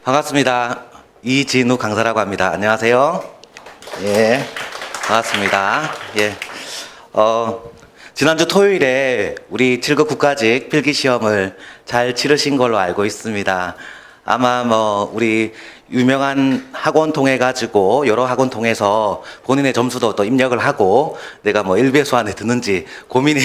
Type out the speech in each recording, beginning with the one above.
반갑습니다. 이진우 강사라고 합니다. 안녕하세요. 예, 반갑습니다. 예, 지난주 토요일에 우리 7급 국가직 필기시험을 잘 치르신 걸로 알고 있습니다. 아마 우리 유명한 학원 통해 가지고 여러 학원 통해서 본인의 점수도 또 입력을 하고 내가 1배수 안에 드는지 고민이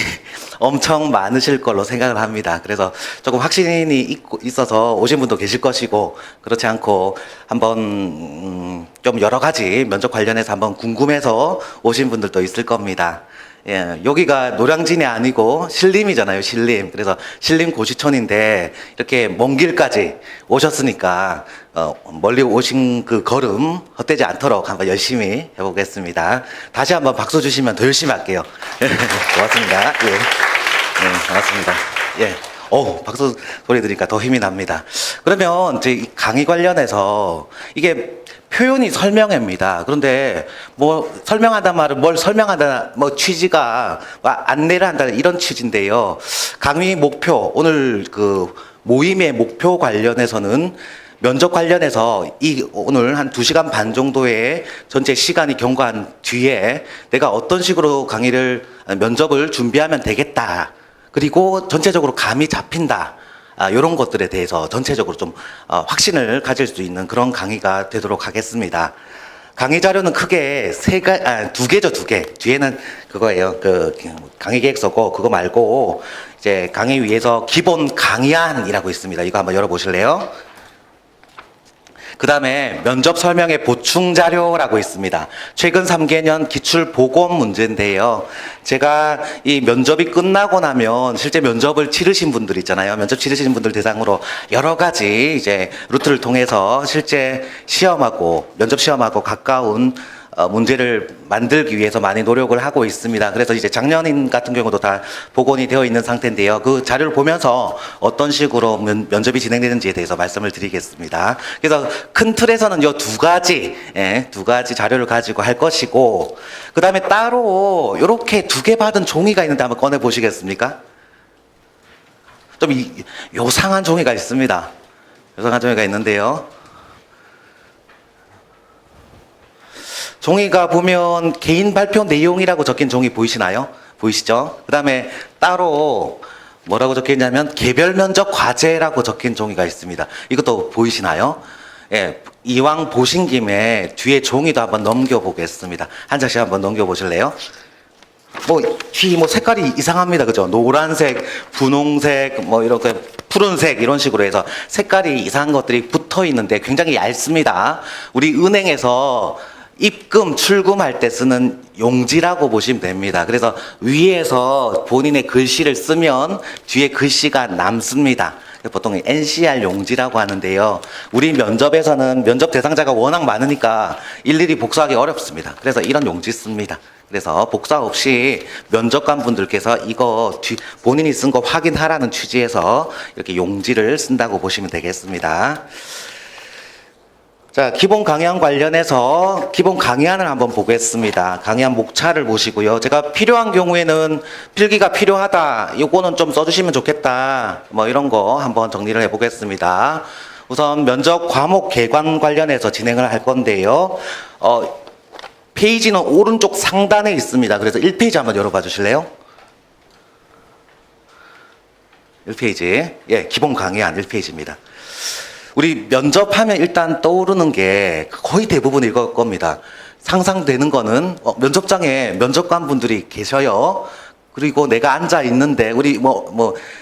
엄청 많으실 걸로 생각을 합니다. 그래서 조금 확신이 있어서 오신 분도 계실 것이고, 그렇지 않고 한번 좀 여러 가지 면접 관련해서 한번 궁금해서 오신 분들도 있을 겁니다. 예, 여기가 노량진이 아니고 신림이잖아요, 신림. 그래서 신림 고시촌인데 이렇게 먼 길까지 오셨으니까 멀리 오신 그 걸음 헛되지 않도록 한번 열심히 해보겠습니다. 다시 한번 박수 주시면 더 열심히 할게요. 고맙습니다. 예, 네, 고맙습니다. 예. 박수 소리 들으니까 더 힘이 납니다. 그러면 제 강의 관련해서 이게 표현이 설명회입니다. 그런데 설명한단 말은 뭘 설명한다, 취지가 안내를 한다, 이런 취지인데요. 강의 목표, 오늘 그 모임의 목표 관련해서는 면접 관련해서 오늘 한 2시간 반 정도의 전체 시간이 경과한 뒤에 내가 어떤 식으로 면접을 준비하면 되겠다. 그리고 전체적으로 감이 잡힌다. 이런 것들에 대해서 전체적으로 좀 확신을 가질 수 있는 그런 강의가 되도록 하겠습니다. 강의 자료는 크게 두 개죠, 두 개. 뒤에는 그거예요. 그 강의 계획서고, 그거 말고 이제 강의 위에서 기본 강의안이라고 있습니다. 이거 한번 열어보실래요? 그 다음에 면접 설명의 보충 자료라고 있습니다. 최근 3개년 기출 보건 문제인데요. 제가 이 면접이 끝나고 나면 실제 면접을 치르신 분들 있잖아요. 면접 치르신 분들 대상으로 여러 가지 이제 루트를 통해서 실제 면접 시험하고 가까운 문제를 만들기 위해서 많이 노력을 하고 있습니다. 그래서 이제 작년 같은 경우도 다 복원이 되어 있는 상태인데요. 그 자료를 보면서 어떤 식으로 면접이 진행되는지에 대해서 말씀을 드리겠습니다. 그래서 큰 틀에서는 이 두 가지 자료를 가지고 할 것이고, 그 다음에 따로 이렇게 2개 받은 종이가 있는데 한번 꺼내 보시겠습니까? 좀 요상한 종이가 있습니다. 요상한 종이가 있는데요. 종이가 보면 개인 발표 내용이라고 적힌 종이 보이시나요? 보이시죠? 그 다음에 따로 뭐라고 적혀 있냐면 개별 면접 과제라고 적힌 종이가 있습니다. 이것도 보이시나요? 예, 이왕 보신 김에 뒤에 종이도 한번 넘겨보겠습니다. 한 장씩 한번 넘겨보실래요? 뒤 색깔이 이상합니다. 그죠? 노란색, 분홍색, 이렇게 푸른색, 이런 식으로 해서 색깔이 이상한 것들이 붙어 있는데 굉장히 얇습니다. 우리 은행에서 입금, 출금할 때 쓰는 용지라고 보시면 됩니다. 그래서 위에서 본인의 글씨를 쓰면 뒤에 글씨가 남습니다. 보통 NCR 용지라고 하는데요. 우리 면접에서는 면접 대상자가 워낙 많으니까 일일이 복사하기 어렵습니다. 그래서 이런 용지 씁니다. 그래서 복사 없이 면접관 분들께서 이거 본인이 쓴 거 확인하라는 취지에서 이렇게 용지를 쓴다고 보시면 되겠습니다. 자, 기본 강의안 관련해서 기본 강의안을 한번 보겠습니다. 강의안 목차를 보시고요. 제가 필요한 경우에는 필기가 필요하다, 요거는 좀 써주시면 좋겠다, 이런 거 한번 정리를 해보겠습니다. 우선 면접 과목 개관 관련해서 진행을 할 건데요. 페이지는 오른쪽 상단에 있습니다. 그래서 1페이지 한번 열어봐 주실래요? 1페이지. 예, 기본 강의안 1페이지입니다. 우리 면접하면 일단 떠오르는 게 거의 대부분 이걸 겁니다. 상상되는 거는 면접장에 면접관 분들이 계셔요. 그리고 내가 앉아 있는데, 우리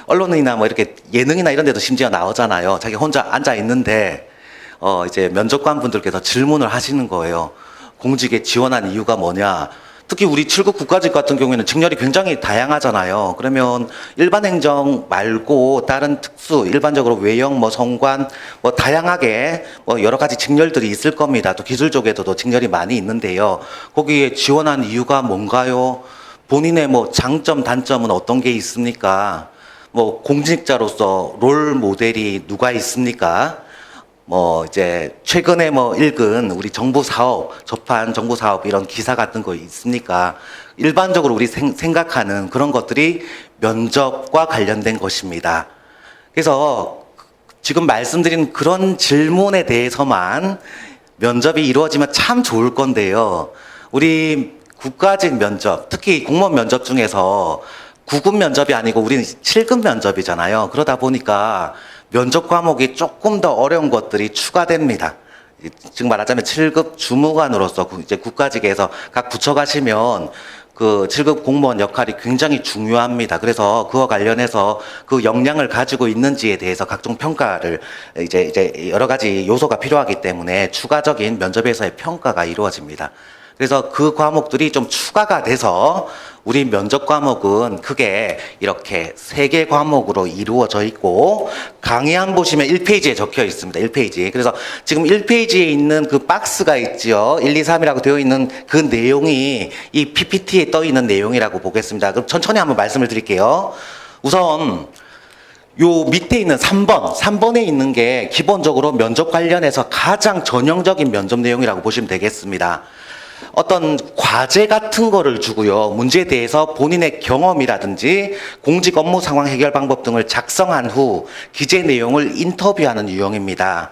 언론이나 이렇게 예능이나 이런 데도 심지어 나오잖아요. 자기 혼자 앉아 있는데 이제 면접관 분들께서 질문을 하시는 거예요. 공직에 지원한 이유가 뭐냐? 특히 우리 7급 국가직 같은 경우에는 직렬이 굉장히 다양하잖아요. 그러면 일반 행정 말고 다른 특수, 일반적으로 외형, 성관, 다양하게 여러 가지 직렬들이 있을 겁니다. 또 기술 쪽에도 직렬이 많이 있는데요. 거기에 지원한 이유가 뭔가요? 본인의 장점, 단점은 어떤 게 있습니까? 공직자로서 롤 모델이 누가 있습니까? 이제 최근에 읽은 우리 정부 사업, 접한 정부 사업 이런 기사 같은 거 있습니까? 일반적으로 우리 생각하는 그런 것들이 면접과 관련된 것입니다. 그래서 지금 말씀드린 그런 질문에 대해서만 면접이 이루어지면 참 좋을 건데요. 우리 국가직 면접, 특히 공무원 면접 중에서 9급 면접이 아니고 우리는 7급 면접이잖아요. 그러다 보니까 면접 과목이 조금 더 어려운 것들이 추가됩니다. 지금 말하자면 7급 주무관으로서 이제 국가직에서 각 부처 가시면 그 7급 공무원 역할이 굉장히 중요합니다. 그래서 그와 관련해서 그 역량을 가지고 있는지에 대해서 각종 평가를 이제 여러 가지 요소가 필요하기 때문에 추가적인 면접에서의 평가가 이루어집니다. 그래서 그 과목들이 좀 추가가 돼서 우리 면접 과목은 크게 이렇게 3개 과목으로 이루어져 있고 강의안 보시면 1페이지에 적혀 있습니다. 1페이지. 그래서 지금 1페이지에 있는 그 박스가 있죠. 1, 2, 3이라고 되어 있는 그 내용이 이 PPT에 떠 있는 내용이라고 보겠습니다. 그럼 천천히 한번 말씀을 드릴게요. 우선 요 밑에 있는 3번에 있는 게 기본적으로 면접 관련해서 가장 전형적인 면접 내용이라고 보시면 되겠습니다. 어떤 과제 같은 거를 주고요. 문제에 대해서 본인의 경험이라든지 공직 업무 상황 해결 방법 등을 작성한 후 기재 내용을 인터뷰하는 유형입니다.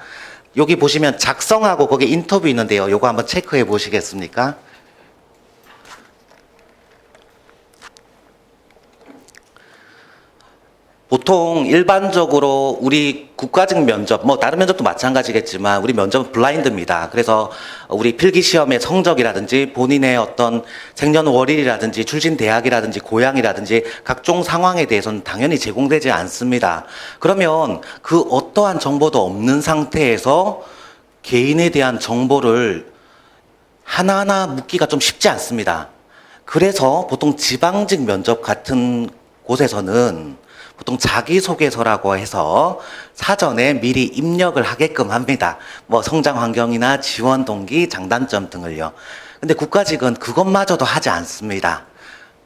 여기 보시면 작성하고 거기에 인터뷰 있는데요. 요거 한번 체크해 보시겠습니까? 보통 일반적으로 우리 국가직 면접, 뭐 다른 면접도 마찬가지겠지만 우리 면접은 블라인드입니다. 그래서 우리 필기시험의 성적이라든지 본인의 어떤 생년월일이라든지 출신 대학이라든지 고향이라든지 각종 상황에 대해서는 당연히 제공되지 않습니다. 그러면 그 어떠한 정보도 없는 상태에서 개인에 대한 정보를 하나하나 묻기가 좀 쉽지 않습니다. 그래서 보통 지방직 면접 같은 곳에서는 보통 자기소개서라고 해서 사전에 미리 입력을 하게끔 합니다. 뭐 성장 환경이나 지원 동기, 장단점 등을요. 근데 국가직은 그것마저도 하지 않습니다.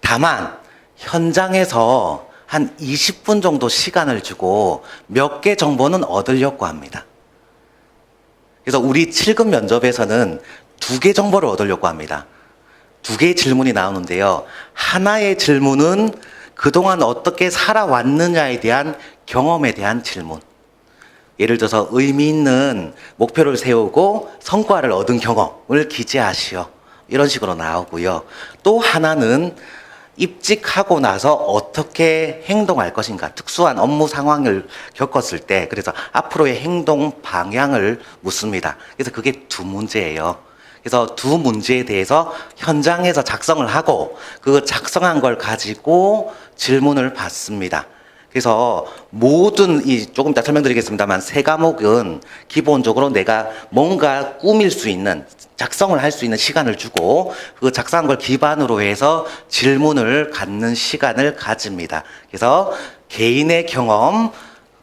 다만 현장에서 한 20분 정도 시간을 주고 몇 개 정보는 얻으려고 합니다. 그래서 우리 7급 면접에서는 2개 정보를 얻으려고 합니다. 2개의 질문이 나오는데요. 하나의 질문은 그동안 어떻게 살아왔느냐에 대한 경험에 대한 질문. 예를 들어서 의미 있는 목표를 세우고 성과를 얻은 경험을 기재하시오. 이런 식으로 나오고요. 또 하나는 입직하고 나서 어떻게 행동할 것인가. 특수한 업무 상황을 겪었을 때 그래서 앞으로의 행동 방향을 묻습니다. 그래서 그게 2문제예요. 그래서 2문제에 대해서 현장에서 작성을 하고 그 작성한 걸 가지고 질문을 받습니다. 그래서 모든 조금 이따 설명드리겠습니다만 3과목은 기본적으로 내가 뭔가 꾸밀 수 있는 작성을 할 수 있는 시간을 주고 그 작성한 걸 기반으로 해서 질문을 갖는 시간을 가집니다. 그래서 개인의 경험,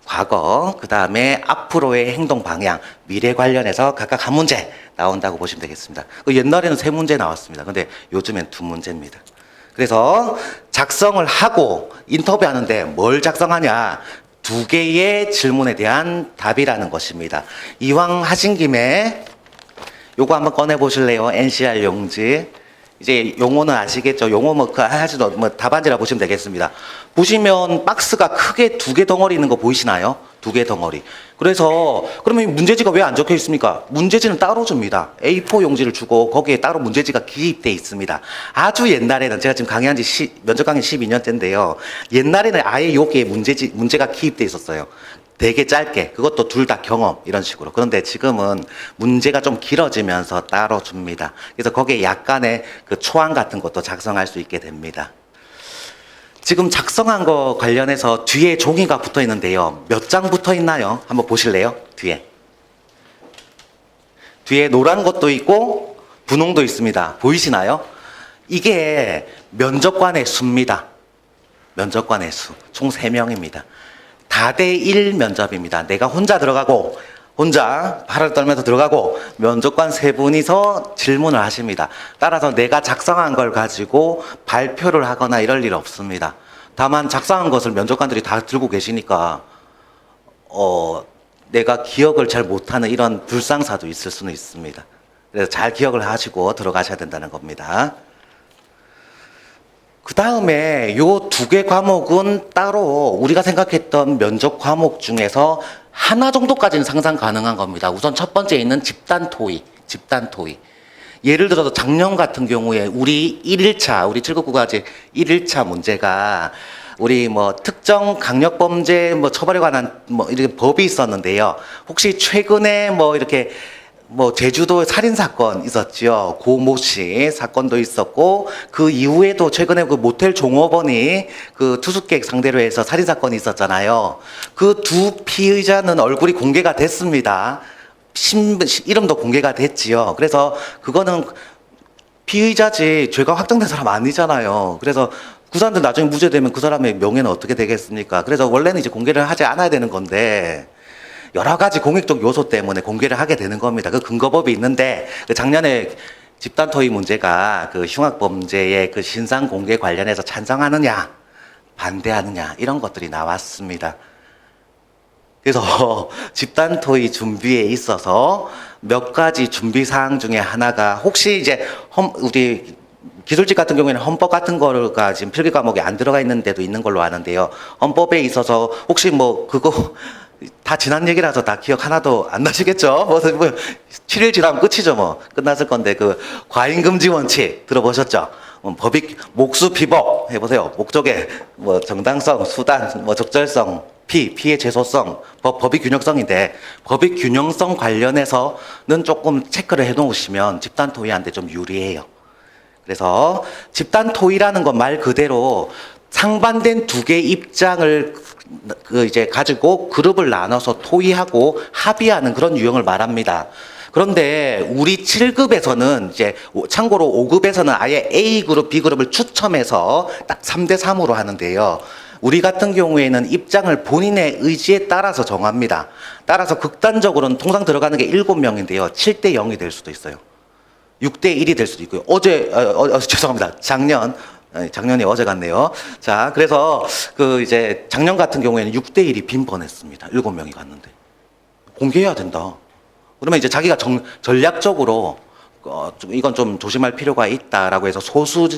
과거, 그 다음에 앞으로의 행동 방향, 미래 관련해서 각각 한 문제 나온다고 보시면 되겠습니다. 옛날에는 3문제 나왔습니다. 근데 요즘엔 2문제입니다. 그래서 작성을 하고 인터뷰하는데 뭘 작성하냐? 2개의 질문에 대한 답이라는 것입니다. 이왕 하신 김에 요거 한번 꺼내 보실래요? NCR 용지. 이제 용어는 아시겠죠? 용어 하지도 답안지라 보시면 되겠습니다. 보시면 박스가 크게 2개 덩어리 있는 거 보이시나요? 2개 덩어리. 그래서 그러면 문제지가 왜 안 적혀 있습니까? 문제지는 따로 줍니다. A4 용지를 주고 거기에 따로 문제지가 기입돼 있습니다. 아주 옛날에는 제가 지금 강의한 지 면접 강의 12년째인데요. 옛날에는 아예 여기에 문제가 기입돼 있었어요. 되게 짧게, 그것도 둘 다 경험 이런 식으로. 그런데 지금은 문제가 좀 길어지면서 따로 줍니다. 그래서 거기에 약간의 그 초안 같은 것도 작성할 수 있게 됩니다. 지금 작성한 거 관련해서 뒤에 종이가 붙어 있는데요. 몇 장 붙어 있나요? 한번 보실래요? 뒤에 노란 것도 있고 분홍도 있습니다. 보이시나요? 이게 면접관의 수입니다. 면접관의 수. 총 3명입니다. 다대1 면접입니다. 내가 혼자 들어가고 혼자 발을 떨면서 들어가고 면접관 3분이서 질문을 하십니다. 따라서 내가 작성한 걸 가지고 발표를 하거나 이럴 일 없습니다. 다만 작성한 것을 면접관들이 다 들고 계시니까 내가 기억을 잘 못하는 이런 불상사도 있을 수는 있습니다. 그래서 잘 기억을 하시고 들어가셔야 된다는 겁니다. 그 다음에 요 2개 과목은 따로 우리가 생각했던 면접 과목 중에서 하나 정도까지는 상상 가능한 겁니다. 우선 첫 번째 있는 집단 토의. 예를 들어서 작년 같은 경우에 우리 1일차, 우리 7급국가제 1일차 문제가 우리 뭐 특정 강력범죄 뭐 처벌에 관한 뭐 이렇게 법이 있었는데요. 혹시 최근에 뭐 이렇게 뭐 제주도 살인 사건 있었죠. 고모 씨 사건도 있었고 그 이후에도 최근에 그 모텔 종업원이 그 투숙객 상대로 해서 살인 사건이 있었잖아요. 그 두 피의자는 얼굴이 공개가 됐습니다. 이름도 공개가 됐지요. 그래서 그거는 피의자지 죄가 확정된 사람 아니잖아요. 그래서 그 사람들 나중에 무죄되면 그 사람의 명예는 어떻게 되겠습니까? 그래서 원래는 이제 공개를 하지 않아야 되는 건데 여러 가지 공익적 요소 때문에 공개를 하게 되는 겁니다. 그 근거법이 있는데 그 작년에 집단 토의 문제가 그 흉악범죄의 그 신상 공개 관련해서 찬성하느냐 반대하느냐 이런 것들이 나왔습니다. 그래서 집단 토의 준비에 있어서 몇 가지 준비 사항 중에 하나가 혹시 이제 우리 기술직 같은 경우에는 헌법 같은 거가 지금 필기 과목에 안 들어가 있는 데도 있는 걸로 아는데요. 헌법에 있어서 혹시 뭐 그거 다 지난 얘기라서 다 기억 하나도 안 나시겠죠? 뭐 7일 지나면 끝이죠, 뭐. 끝났을 건데, 그, 과잉금지 원칙 들어보셨죠? 법익, 목수 피법 해보세요. 목적의 뭐 정당성, 수단, 뭐 적절성, 피해 제소성, 법익 균형성인데, 법익 균형성 관련해서는 조금 체크를 해 놓으시면 집단 토의한테 좀 유리해요. 그래서 집단 토의라는 건 말 그대로 상반된 두 개의 입장을 이제 가지고 그룹을 나눠서 토의하고 합의하는 그런 유형을 말합니다. 그런데 우리 7급에서는 이제 참고로 5급에서는 아예 A그룹, B그룹을 추첨해서 딱 3대 3으로 하는데요. 우리 같은 경우에는 입장을 본인의 의지에 따라서 정합니다. 따라서 극단적으로는 통상 들어가는 게 7명인데요. 7대 0이 될 수도 있어요. 6대 1이 될 수도 있고요. 죄송합니다. 작년이 어제 같네요. 자, 그래서 그 이제 작년 같은 경우에는 6대 1이 빈번했습니다. 7명이 갔는데. 공개해야 된다. 그러면 이제 자기가 전략적으로 이건 좀 조심할 필요가 있다라고 해서 소수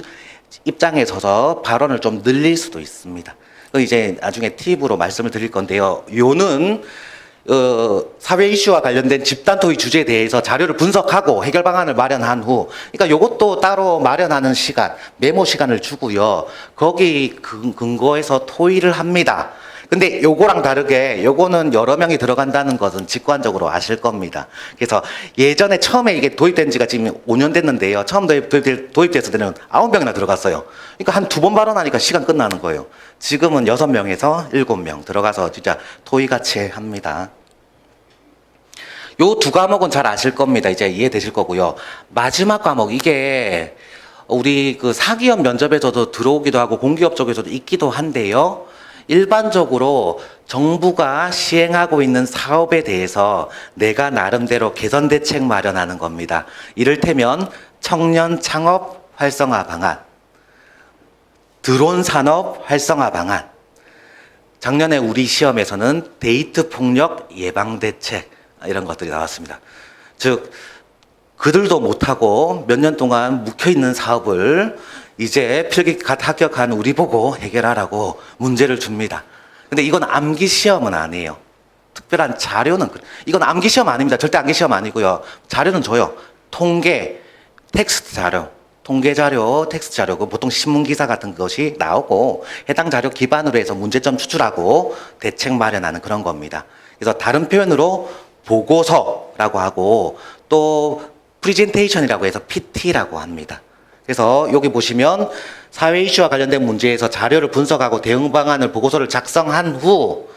입장에 서서 발언을 좀 늘릴 수도 있습니다. 이제 나중에 팁으로 말씀을 드릴 건데요. 요는 사회 이슈와 관련된 집단 토의 주제에 대해서 자료를 분석하고 해결 방안을 마련한 후, 그러니까 요것도 따로 마련하는 시간, 메모 시간을 주고요. 거기 근거해서 토의를 합니다. 근데 요거랑 다르게 요거는 여러 명이 들어간다는 것은 직관적으로 아실 겁니다. 그래서 예전에 처음에 이게 도입된 지가 지금 5년 됐는데요. 처음 도입됐을 때는 9명이나 들어갔어요. 그러니까 한 2번 발언하니까 시간 끝나는 거예요. 지금은 6명에서 7명 들어가서 진짜 토의같이 합니다. 요 두 과목은 잘 아실 겁니다. 이제 이해되실 거고요. 마지막 과목, 이게 우리 그 사기업 면접에서도 들어오기도 하고 공기업 쪽에서도 있기도 한데요. 일반적으로 정부가 시행하고 있는 사업에 대해서 내가 나름대로 개선 대책 마련하는 겁니다. 이를테면 청년 창업 활성화 방안, 드론 산업 활성화 방안, 작년에 우리 시험에서는 데이트 폭력 예방 대책 이런 것들이 나왔습니다. 즉 그들도 못하고 몇 년 동안 묵혀있는 사업을 이제 필기 합격한 우리 보고 해결하라고 문제를 줍니다. 근데 이건 암기 시험은 아니에요. 특별한 자료는, 이건 암기 시험 아닙니다. 절대 암기 시험 아니고요. 자료는 줘요. 통계, 텍스트 자료, 통계 자료, 텍스트 자료, 보통 신문 기사 같은 것이 나오고 해당 자료 기반으로 해서 문제점 추출하고 대책 마련하는 그런 겁니다. 그래서 다른 표현으로 보고서라고 하고 또 프리젠테이션이라고 해서 PT라고 합니다. 그래서 여기 보시면 사회 이슈와 관련된 문제에서 자료를 분석하고 대응 방안을 보고서를 작성한 후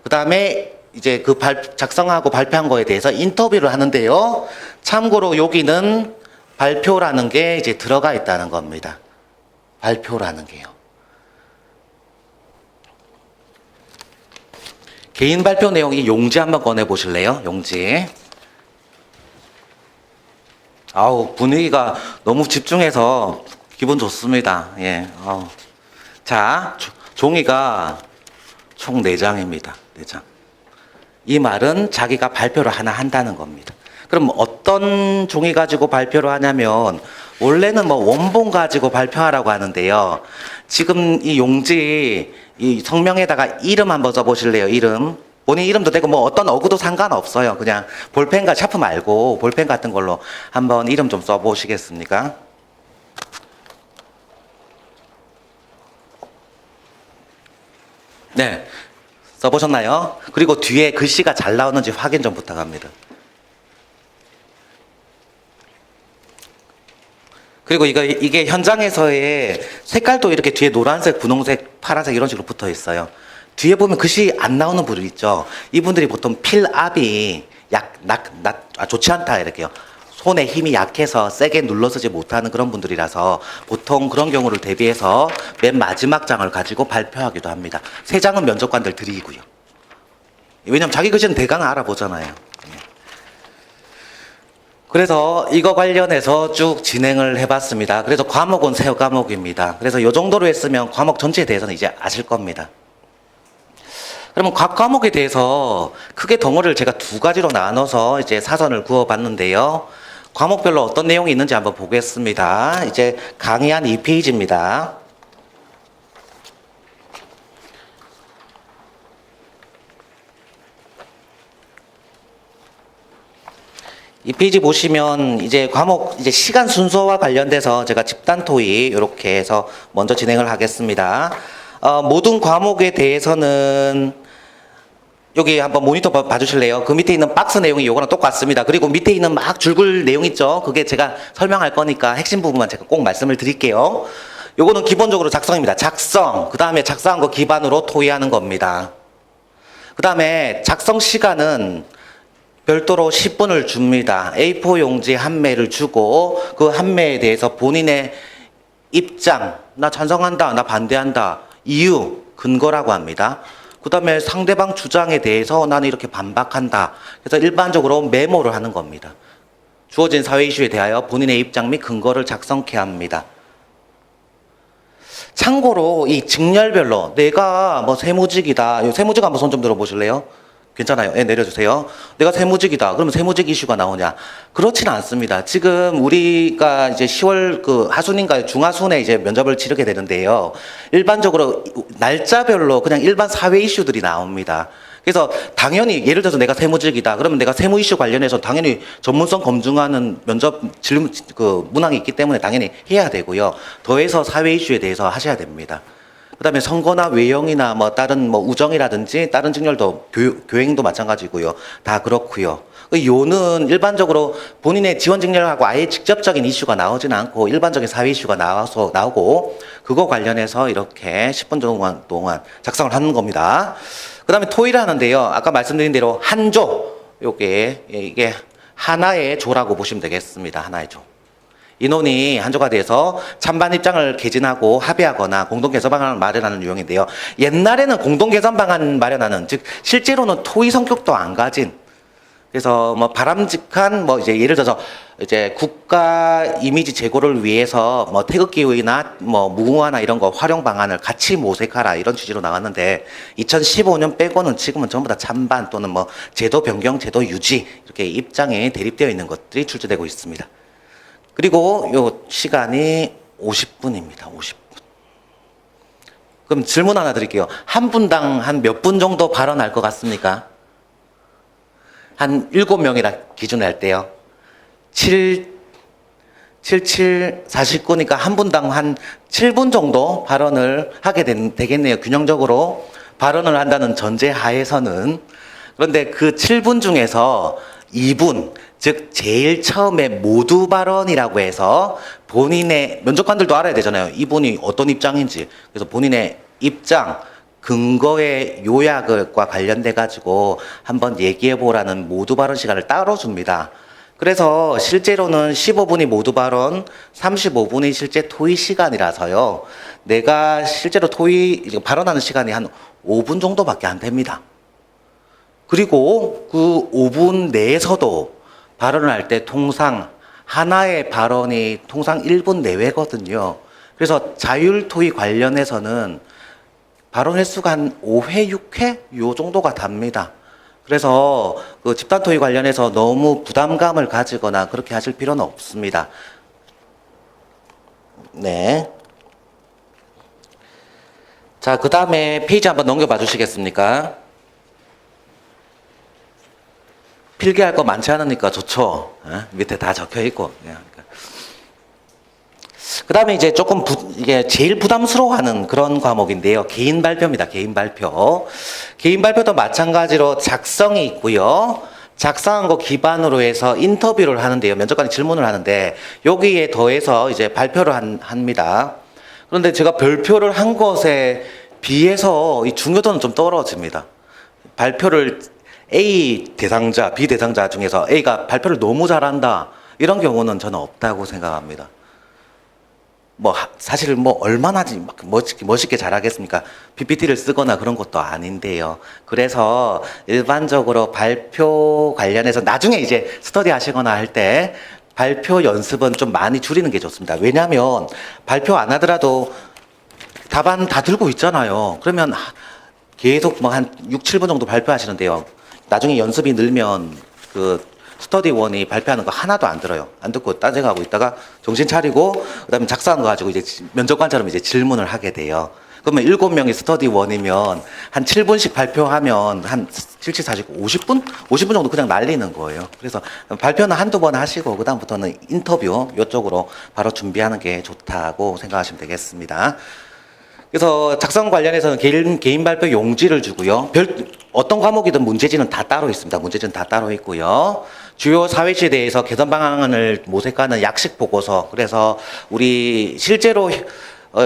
그다음에 이제 그 작성하고 발표한 거에 대해서 인터뷰를 하는데요. 참고로 여기는 발표라는 게 이제 들어가 있다는 겁니다. 발표라는 게요. 개인 발표 내용이 용지 한번 꺼내 보실래요? 용지. 아우, 분위기가 너무 집중해서 기분 좋습니다. 예. 자, 종이가 총 4장입니다. 4장. 이 말은 자기가 발표를 하나 한다는 겁니다. 그럼 어떤 종이 가지고 발표를 하냐면 원래는 뭐 원본 가지고 발표하라고 하는데요. 지금 이 용지 이 성명에다가 이름 한번 써보실래요? 이름. 본인 이름도 되고 뭐 어떤 어구도 상관없어요. 그냥 볼펜과 샤프 말고 볼펜 같은 걸로 한번 이름 좀 써보시겠습니까? 네. 써보셨나요? 그리고 뒤에 글씨가 잘 나오는지 확인 좀 부탁합니다. 그리고 이게 현장에서의 색깔도 이렇게 뒤에 노란색, 분홍색, 파란색 이런 식으로 붙어 있어요. 뒤에 보면 글씨 안 나오는 분들 있죠. 이분들이 보통 필압이 좋지 않다 이렇게요. 손에 힘이 약해서 세게 눌러 쓰지 못하는 그런 분들이라서 보통 그런 경우를 대비해서 맨 마지막 장을 가지고 발표하기도 합니다. 세 장은 면접관들 드리고요. 왜냐면 자기 글씨는 대강 알아보잖아요. 그래서 이거 관련해서 쭉 진행을 해봤습니다. 그래서 과목은 세 과목입니다. 그래서 이 정도로 했으면 과목 전체에 대해서는 이제 아실 겁니다. 그러면 각 과목에 대해서 크게 덩어리를 제가 두 가지로 나눠서 이제 사선을 그어봤는데요. 과목별로 어떤 내용이 있는지 한번 보겠습니다. 이제 강의 한 2페이지입니다. 이 페이지 보시면 이제 과목 이제 시간 순서와 관련돼서 제가 집단 토의 이렇게 해서 먼저 진행을 하겠습니다. 모든 과목에 대해서는 여기 한번 모니터 봐주실래요? 그 밑에 있는 박스 내용이 요거랑 똑같습니다. 그리고 밑에 있는 막 줄글 내용 있죠? 그게 제가 설명할 거니까 핵심 부분만 제가 꼭 말씀을 드릴게요. 요거는 기본적으로 작성입니다. 작성. 그 다음에 작성한 거 기반으로 토의하는 겁니다. 그 다음에 작성 시간은 별도로 10분을 줍니다. A4 용지 한 매를 주고 그 한 매에 대해서 본인의 입장, 나 찬성한다, 나 반대한다, 이유, 근거라고 합니다. 그 다음에 상대방 주장에 대해서 나는 이렇게 반박한다. 그래서 일반적으로 메모를 하는 겁니다. 주어진 사회 이슈에 대하여 본인의 입장 및 근거를 작성케 합니다. 참고로 이 직렬별로 내가 뭐 세무직이다. 세무직 한번 손 좀 들어보실래요? 괜찮아요. 네, 내려주세요. 내가 세무직이다. 그러면 세무직 이슈가 나오냐? 그렇지는 않습니다. 지금 우리가 이제 10월 그 하순인가 중하순에 이제 면접을 치르게 되는데요. 일반적으로 날짜별로 그냥 일반 사회 이슈들이 나옵니다. 그래서 당연히 예를 들어서 내가 세무직이다. 그러면 내가 세무 이슈 관련해서 당연히 전문성 검증하는 면접 질문 그 문항이 있기 때문에 당연히 해야 되고요. 더해서 사회 이슈에 대해서 하셔야 됩니다. 그다음에 선거나 외형이나 뭐 다른 뭐 우정이라든지 다른 직렬도 교행도 마찬가지고요. 다 그렇고요. 요는 일반적으로 본인의 지원 직렬하고 아예 직접적인 이슈가 나오지는 않고 일반적인 사회 이슈가 나오고 그거 관련해서 이렇게 10분 동안 작성을 하는 겁니다. 그다음에 토의를 하는데요. 아까 말씀드린 대로 한 조, 이게 하나의 조라고 보시면 되겠습니다. 하나의 조. 인원이 한 조가 돼서 찬반 입장을 개진하고 합의하거나 공동 개선 방안을 마련하는 유형인데요. 옛날에는 공동 개선 방안 마련하는, 즉 실제로는 토의 성격도 안 가진, 그래서 뭐 바람직한 뭐 이제 예를 들어서 이제 국가 이미지 제고를 위해서 뭐 태극기나 뭐 무궁화나 이런 거 활용 방안을 같이 모색하라 이런 취지로 나왔는데 2015년 빼고는 지금은 전부 다 찬반 또는 뭐 제도 변경, 제도 유지 이렇게 입장에 대립되어 있는 것들이 출제되고 있습니다. 그리고 요 시간이 50분입니다. 50분. 그럼 질문 하나 드릴게요. 한 분당 한 몇 분 정도 발언할 것 같습니까? 한 7명이라 기준을 할 때요. 49니까 한 분당 한 7분 정도 발언을 하게 되겠네요. 균형적으로 발언을 한다는 전제 하에서는. 그런데 그 7분 중에서 2분, 즉 제일 처음에 모두 발언이라고 해서 본인의 면접관들도 알아야 되잖아요. 이분이 어떤 입장인지. 그래서 본인의 입장, 근거의 요약과 관련돼 가지고 한번 얘기해 보라는 모두 발언 시간을 따로 줍니다. 그래서 실제로는 15분이 모두 발언, 35분이 실제 토의 시간이라서요. 내가 실제로 토의 발언하는 시간이 한 5분 정도밖에 안 됩니다. 그리고 그 5분 내에서도 발언을 할 때 통상 하나의 발언이 통상 1분 내외거든요. 그래서 자율 토의 관련해서는 발언 횟수가 한 5회, 6회 요 정도가 답니다. 그래서 그 집단 토의 관련해서 너무 부담감을 가지거나 그렇게 하실 필요는 없습니다. 네. 자, 그 다음에 페이지 한번 넘겨봐 주시겠습니까? 필기할 거 많지 않으니까 좋죠. 밑에 다 적혀 있고. 그 다음에 이제 조금 이게 제일 부담스러워하는 그런 과목인데요. 개인 발표입니다. 개인 발표. 개인 발표도 마찬가지로 작성이 있고요. 작성한 거 기반으로 해서 인터뷰를 하는데요. 면접관이 질문을 하는데 여기에 더해서 이제 발표를 합니다. 그런데 제가 별표를 한 것에 비해서 이 중요도는 좀 떨어집니다. 발표를 A 대상자, B 대상자 중에서 A가 발표를 너무 잘한다. 이런 경우는 저는 없다고 생각합니다. 뭐 사실 뭐 얼마나 막 멋있게 잘하겠습니까? PPT를 쓰거나 그런 것도 아닌데요. 그래서 일반적으로 발표 관련해서 나중에 이제 스터디 하시거나 할 때 발표 연습은 좀 많이 줄이는 게 좋습니다. 왜냐하면 발표 안 하더라도 답안 다 들고 있잖아요. 그러면 계속 뭐 한 6, 7분 정도 발표하시는데요. 나중에 연습이 늘면 그 스터디원이 발표하는 거 하나도 안 들어요. 안 듣고 딴 생각하고 있다가 정신 차리고 그다음에 작성한 거 가지고 이제 면접관처럼 이제 질문을 하게 돼요. 그러면 7명이 스터디원이면 한 7분씩 발표하면 한 7, 49, 50분? 50분 정도 그냥 날리는 거예요. 그래서 발표는 한두 번 하시고 그다음부터는 인터뷰 이쪽으로 바로 준비하는 게 좋다고 생각하시면 되겠습니다. 그래서 작성 관련해서는 개인 발표 용지를 주고요. 어떤 과목이든 문제지는 다 따로 있습니다. 문제지는 다 따로 있고요. 주요 사회시에 대해서 개선 방안을 모색하는 약식 보고서. 그래서 우리 실제로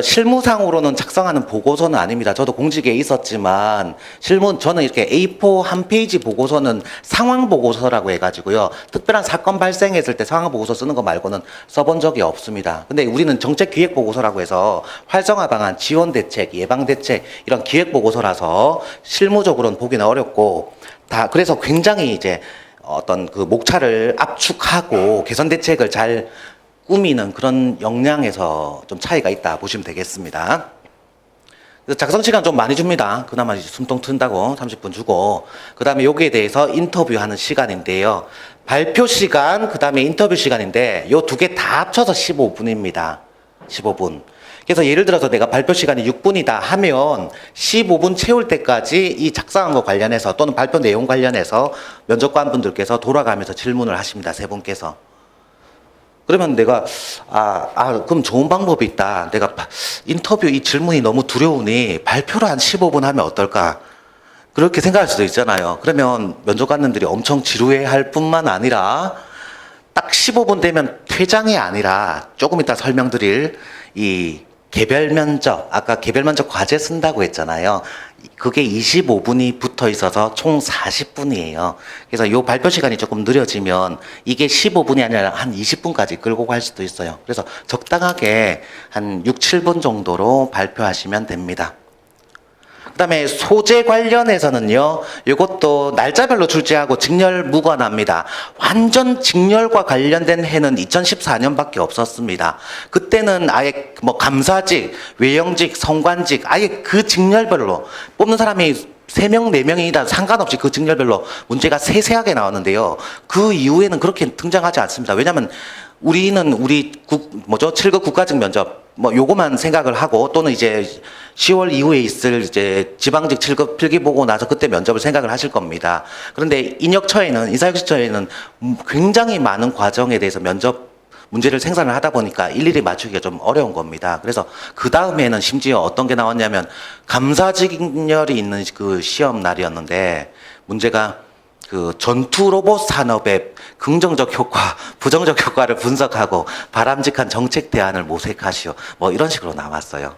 실무상으로는 작성하는 보고서는 아닙니다. 저도 공직에 있었지만 저는 이렇게 A4 한 페이지 보고서는 상황 보고서라고 해가지고요. 특별한 사건 발생했을 때 상황 보고서 쓰는 거 말고는 써본 적이 없습니다. 근데 우리는 정책 기획 보고서라고 해서 활성화 방안, 지원 대책, 예방 대책 이런 기획 보고서라서 실무적으로는 보기는 어렵고 그래서 굉장히 이제 어떤 그 목차를 압축하고 개선 대책을 잘 꾸미는 그런 역량에서 좀 차이가 있다 보시면 되겠습니다. 그래서 작성 시간 좀 많이 줍니다. 그나마 숨통 튼다고 30분 주고 그 다음에 여기에 대해서 인터뷰하는 시간인데요. 발표 시간 그 다음에 인터뷰 시간인데 요 두 개 다 합쳐서 15분입니다. 15분. 그래서 예를 들어서 내가 발표 시간이 6분이다 하면 15분 채울 때까지 이 작성한 거 관련해서 또는 발표 내용 관련해서 면접관 분들께서 돌아가면서 질문을 하십니다. 세 분께서. 그러면 내가 그럼 좋은 방법이 있다. 내가 인터뷰 이 질문이 너무 두려우니 발표를 한 15분 하면 어떨까? 그렇게 생각할 수도 있잖아요. 그러면 면접관님들이 엄청 지루해할 뿐만 아니라 딱 15분 되면 퇴장이 아니라 조금 이따 설명드릴 이 개별 면접, 아까 개별 면접 과제 쓴다고 했잖아요. 그게 25분이 붙어 있어서 총 40분이에요. 그래서 이 발표 시간이 조금 느려지면 이게 15분이 아니라 한 20분까지 끌고 갈 수도 있어요. 그래서 적당하게 한 6, 7분 정도로 발표하시면 됩니다. 그 다음에 소재 관련해서는요, 이것도 날짜별로 출제하고 직렬 무관합니다. 완전 직렬과 관련된 해는 2014년밖에 없었습니다. 그때는 아예 뭐 감사직, 외형직, 성관직, 아예 그 직렬별로 뽑는 사람이 3명, 4명이다 상관없이 그 직렬별로 문제가 세세하게 나왔는데요. 그 이후에는 그렇게 등장하지 않습니다. 왜냐하면 우리는 7급 국가직 면접 요거만 생각을 하고 또는 이제 10월 이후에 있을 이제 지방직 7급 필기 보고 나서 그때 면접을 생각을 하실 겁니다. 그런데 인사혁신처에는 굉장히 많은 과정에 대해서 면접 문제를 생산을 하다 보니까 일일이 맞추기가 좀 어려운 겁니다. 그래서 그 다음에는 심지어 어떤 게 나왔냐면 감사직렬이 있는 그 시험 날이었는데 문제가 그 전투 로봇 산업의 긍정적 효과, 부정적 효과를 분석하고 바람직한 정책 대안을 모색하시오. 이런 식으로 나왔어요.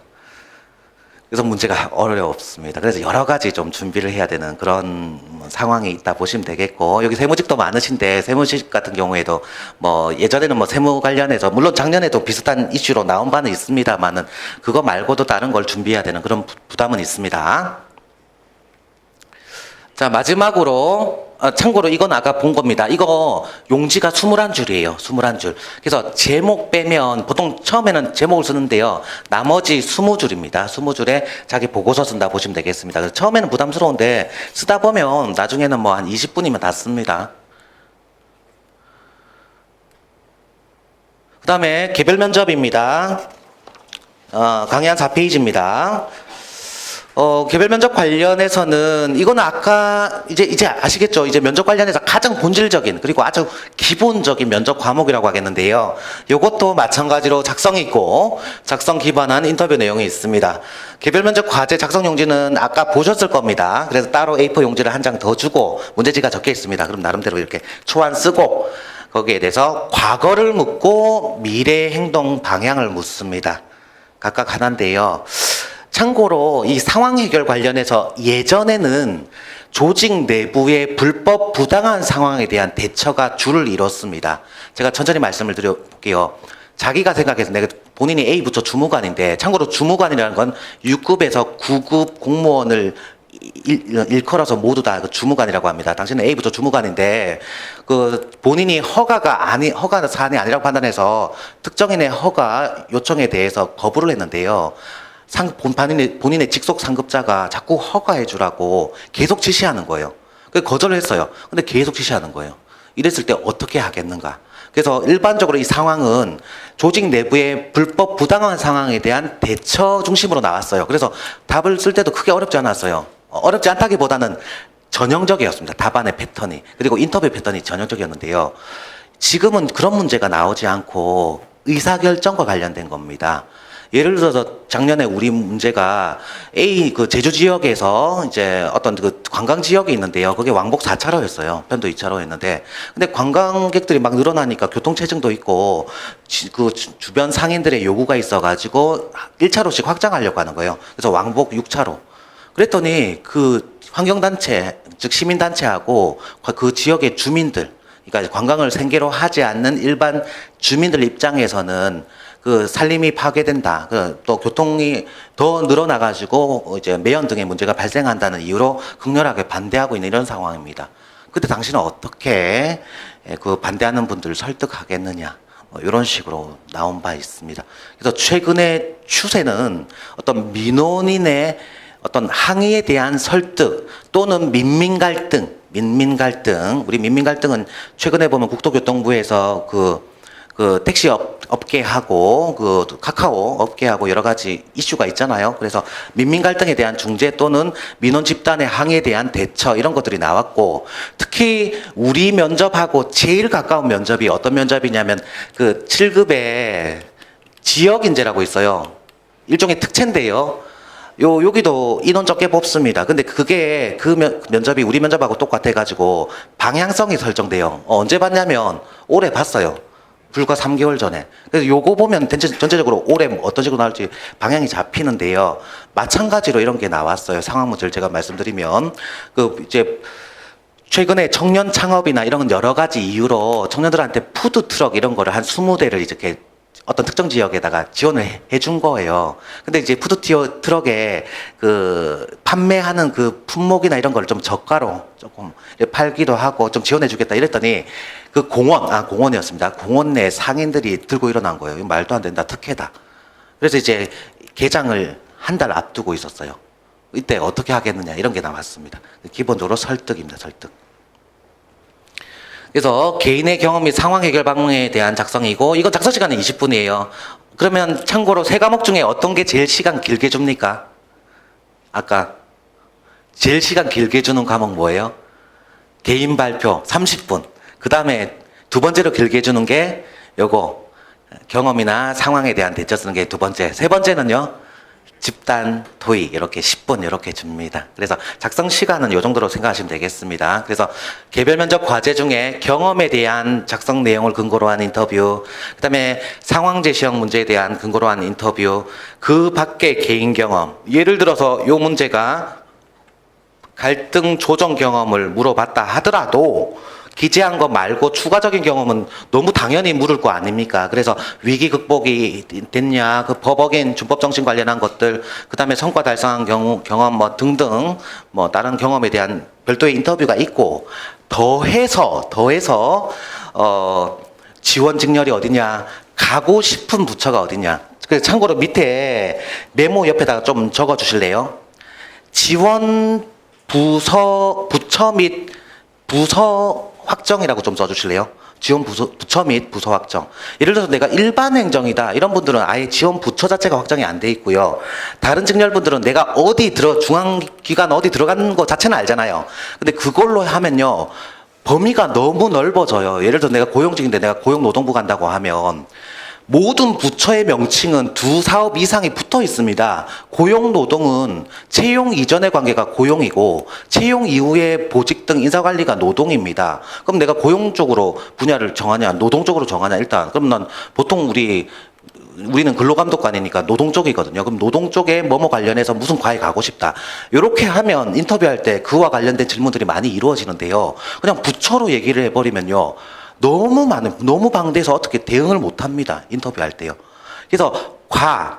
그래서 문제가 어렵습니다. 그래서 여러 가지 좀 준비를 해야 되는 그런 상황이 있다 보시면 되겠고, 여기 세무직도 많으신데 세무직 같은 경우에도 예전에는 세무 관련해서 물론 작년에도 비슷한 이슈로 나온 바는 있습니다만은 그거 말고도 다른 걸 준비해야 되는 그런 부담은 있습니다. 자, 마지막으로 참고로 이건 아까 본 겁니다. 이거 용지가 21줄이에요. 21줄. 그래서 제목 빼면 보통 처음에는 제목을 쓰는데요. 나머지 20줄입니다. 20줄에 자기 보고서 쓴다 보시면 되겠습니다. 그래서 처음에는 부담스러운데 쓰다 보면 나중에는 한 20분이면 다 씁니다. 그 다음에 개별 면접입니다. 강의 한 4페이지입니다. 개별 면접 관련해서는 이거는 아까 이제 아시겠죠? 이제 면접 관련해서 가장 본질적인 그리고 아주 기본적인 면접 과목이라고 하겠는데요. 이것도 마찬가지로 작성이 있고 작성 기반한 인터뷰 내용이 있습니다. 개별 면접 과제 작성 용지는 아까 보셨을 겁니다. 그래서 따로 A4 용지를 한 장 더 주고 문제지가 적혀 있습니다. 그럼 나름대로 이렇게 초안 쓰고 거기에 대해서 과거를 묻고 미래 행동 방향을 묻습니다. 각각 하나인데요. 참고로 이 상황 해결 관련해서 예전에는 조직 내부의 불법 부당한 상황에 대한 대처가 주를 이뤘습니다. 제가 천천히 말씀을 드려볼게요. 자기가 생각해서 내가 본인이 A 부처 주무관인데, 참고로 주무관이라는 건 6급에서 9급 공무원을 일컬어서 모두 다 그 주무관이라고 합니다. 당신은 A 부처 주무관인데 그 본인이 허가 사안이 아니라고 판단해서 특정인의 허가 요청에 대해서 거부를 했는데요. 본인의 직속 상급자가 자꾸 허가해 주라고 계속 지시하는 거예요. 그래서 거절을 했어요. 근데 계속 지시하는 거예요. 이랬을 때 어떻게 하겠는가? 그래서 일반적으로 이 상황은 조직 내부의 불법 부당한 상황에 대한 대처 중심으로 나왔어요. 그래서 답을 쓸 때도 크게 어렵지 않았어요. 어렵지 않다기보다는 전형적이었습니다. 답안의 패턴이. 그리고 인터뷰 패턴이 전형적이었는데요. 지금은 그런 문제가 나오지 않고 의사결정과 관련된 겁니다. 예를 들어서 작년에 우리 문제가 A 그 제주 지역에서 이제 어떤 그 관광 지역이 있는데요. 그게 왕복 4차로였어요. 편도 2차로였는데. 근데 관광객들이 막 늘어나니까 교통체증도 있고 그 주변 상인들의 요구가 있어가지고 1차로씩 확장하려고 하는 거예요. 그래서 왕복 6차로. 그랬더니 그 환경단체, 즉 시민단체하고 그 지역의 주민들, 그러니까 관광을 생계로 하지 않는 일반 주민들 입장에서는 그 살림이 파괴된다. 또 교통이 더 늘어나가지고 이제 매연 등의 문제가 발생한다는 이유로 극렬하게 반대하고 있는 이런 상황입니다. 그때 당신은 어떻게 그 반대하는 분들을 설득하겠느냐? 이런 식으로 나온 바 있습니다. 그래서 최근의 추세는 어떤 민원인의 어떤 항의에 대한 설득 또는 민민 갈등, 우리 민민 갈등은 최근에 보면 국토교통부에서 그 택시 업계하고 그 카카오 업계하고 여러 가지 이슈가 있잖아요. 그래서 민민 갈등에 대한 중재 또는 민원 집단의 항의에 대한 대처 이런 것들이 나왔고, 특히 우리 면접하고 제일 가까운 면접이 어떤 면접이냐면 그 7급에 지역 인재라고 있어요. 일종의 특채인데요. 여기도 인원 적게 뽑습니다. 근데 그게 면접이 우리 면접하고 똑같아가지고 방향성이 설정돼요. 언제 봤냐면 올해 봤어요. 불과 3개월 전에. 그래서 요거 보면 전체적으로 올해 어떤 식으로 나올지 방향이 잡히는데요. 마찬가지로 이런 게 나왔어요. 상황 문제를 제가 말씀드리면 이제 최근에 청년 창업이나 이런 여러 가지 이유로 청년들한테 푸드 트럭 이런 거를 한 20대를 이렇게 어떤 특정 지역에다가 지원을 해준 거예요. 근데 이제 푸드 트럭에 그 판매하는 그 품목이나 이런 걸 좀 저가로 조금 팔기도 하고 좀 지원해주겠다 이랬더니 그 공원이었습니다. 공원 내 상인들이 들고 일어난 거예요. 이거 말도 안 된다, 특혜다. 그래서 이제 개장을 한 달 앞두고 있었어요. 이때 어떻게 하겠느냐 이런 게 나왔습니다. 기본적으로 설득입니다, 설득. 그래서 개인의 경험 및 상황 해결 방법에 대한 작성이고, 이건 작성 시간은 20분이에요. 그러면 참고로 세 과목 중에 어떤 게 제일 시간 길게 줍니까? 아까 제일 시간 길게 주는 과목 뭐예요? 개인 발표 30분. 그 다음에 두 번째로 길게 주는 게 요거 경험이나 상황에 대한 대처 쓰는 게 두 번째. 세 번째는요, 집단 토익 이렇게 10분 이렇게 줍니다. 그래서 작성 시간은 요 정도로 생각하시면 되겠습니다. 그래서 개별 면접 과제 중에 경험에 대한 작성 내용을 근거로 한 인터뷰, 그다음에 상황 제시형 문제에 대한 근거로 한 인터뷰, 그 밖에 개인 경험. 예를 들어서 요 문제가 갈등 조정 경험을 물어봤다 하더라도 기재한 거 말고 추가적인 경험은 너무 당연히 물을 거 아닙니까? 그래서 위기 극복이 됐냐, 그 법어긴 준법 정신 관련한 것들, 그 다음에 성과 달성한 경험 뭐 등등 뭐 다른 경험에 대한 별도의 인터뷰가 있고, 더해서 지원 직렬이 어디냐, 가고 싶은 부처가 어디냐. 그래서 참고로 밑에 메모 옆에다가 좀 적어 주실래요? 지원 부처 및 부서 확정이라고 좀 써주실래요? 지원 부처 및 부서 확정. 예를 들어서 내가 일반 행정이다. 이런 분들은 아예 지원 부처 자체가 확정이 안 돼 있고요. 다른 직렬분들은 내가 중앙기관 어디 들어가는 거 자체는 알잖아요. 근데 그걸로 하면요. 범위가 너무 넓어져요. 예를 들어 내가 고용직인데 내가 고용노동부 간다고 하면 모든 부처의 명칭은 두 사업 이상이 붙어 있습니다. 고용노동은 채용 이전의 관계가 고용이고 채용 이후의 보직 등 인사관리가 노동입니다. 그럼 내가 고용 쪽으로 분야를 정하냐 노동 쪽으로 정하냐 일단 그럼 난 보통 우리는 근로감독관이니까 노동 쪽이거든요. 그럼 노동 쪽에 뭐뭐 관련해서 무슨 과에 가고 싶다. 이렇게 하면 인터뷰할 때 그와 관련된 질문들이 많이 이루어지는데요. 그냥 부처로 얘기를 해버리면요. 너무 방대해서 어떻게 대응을 못 합니다. 인터뷰할 때요. 그래서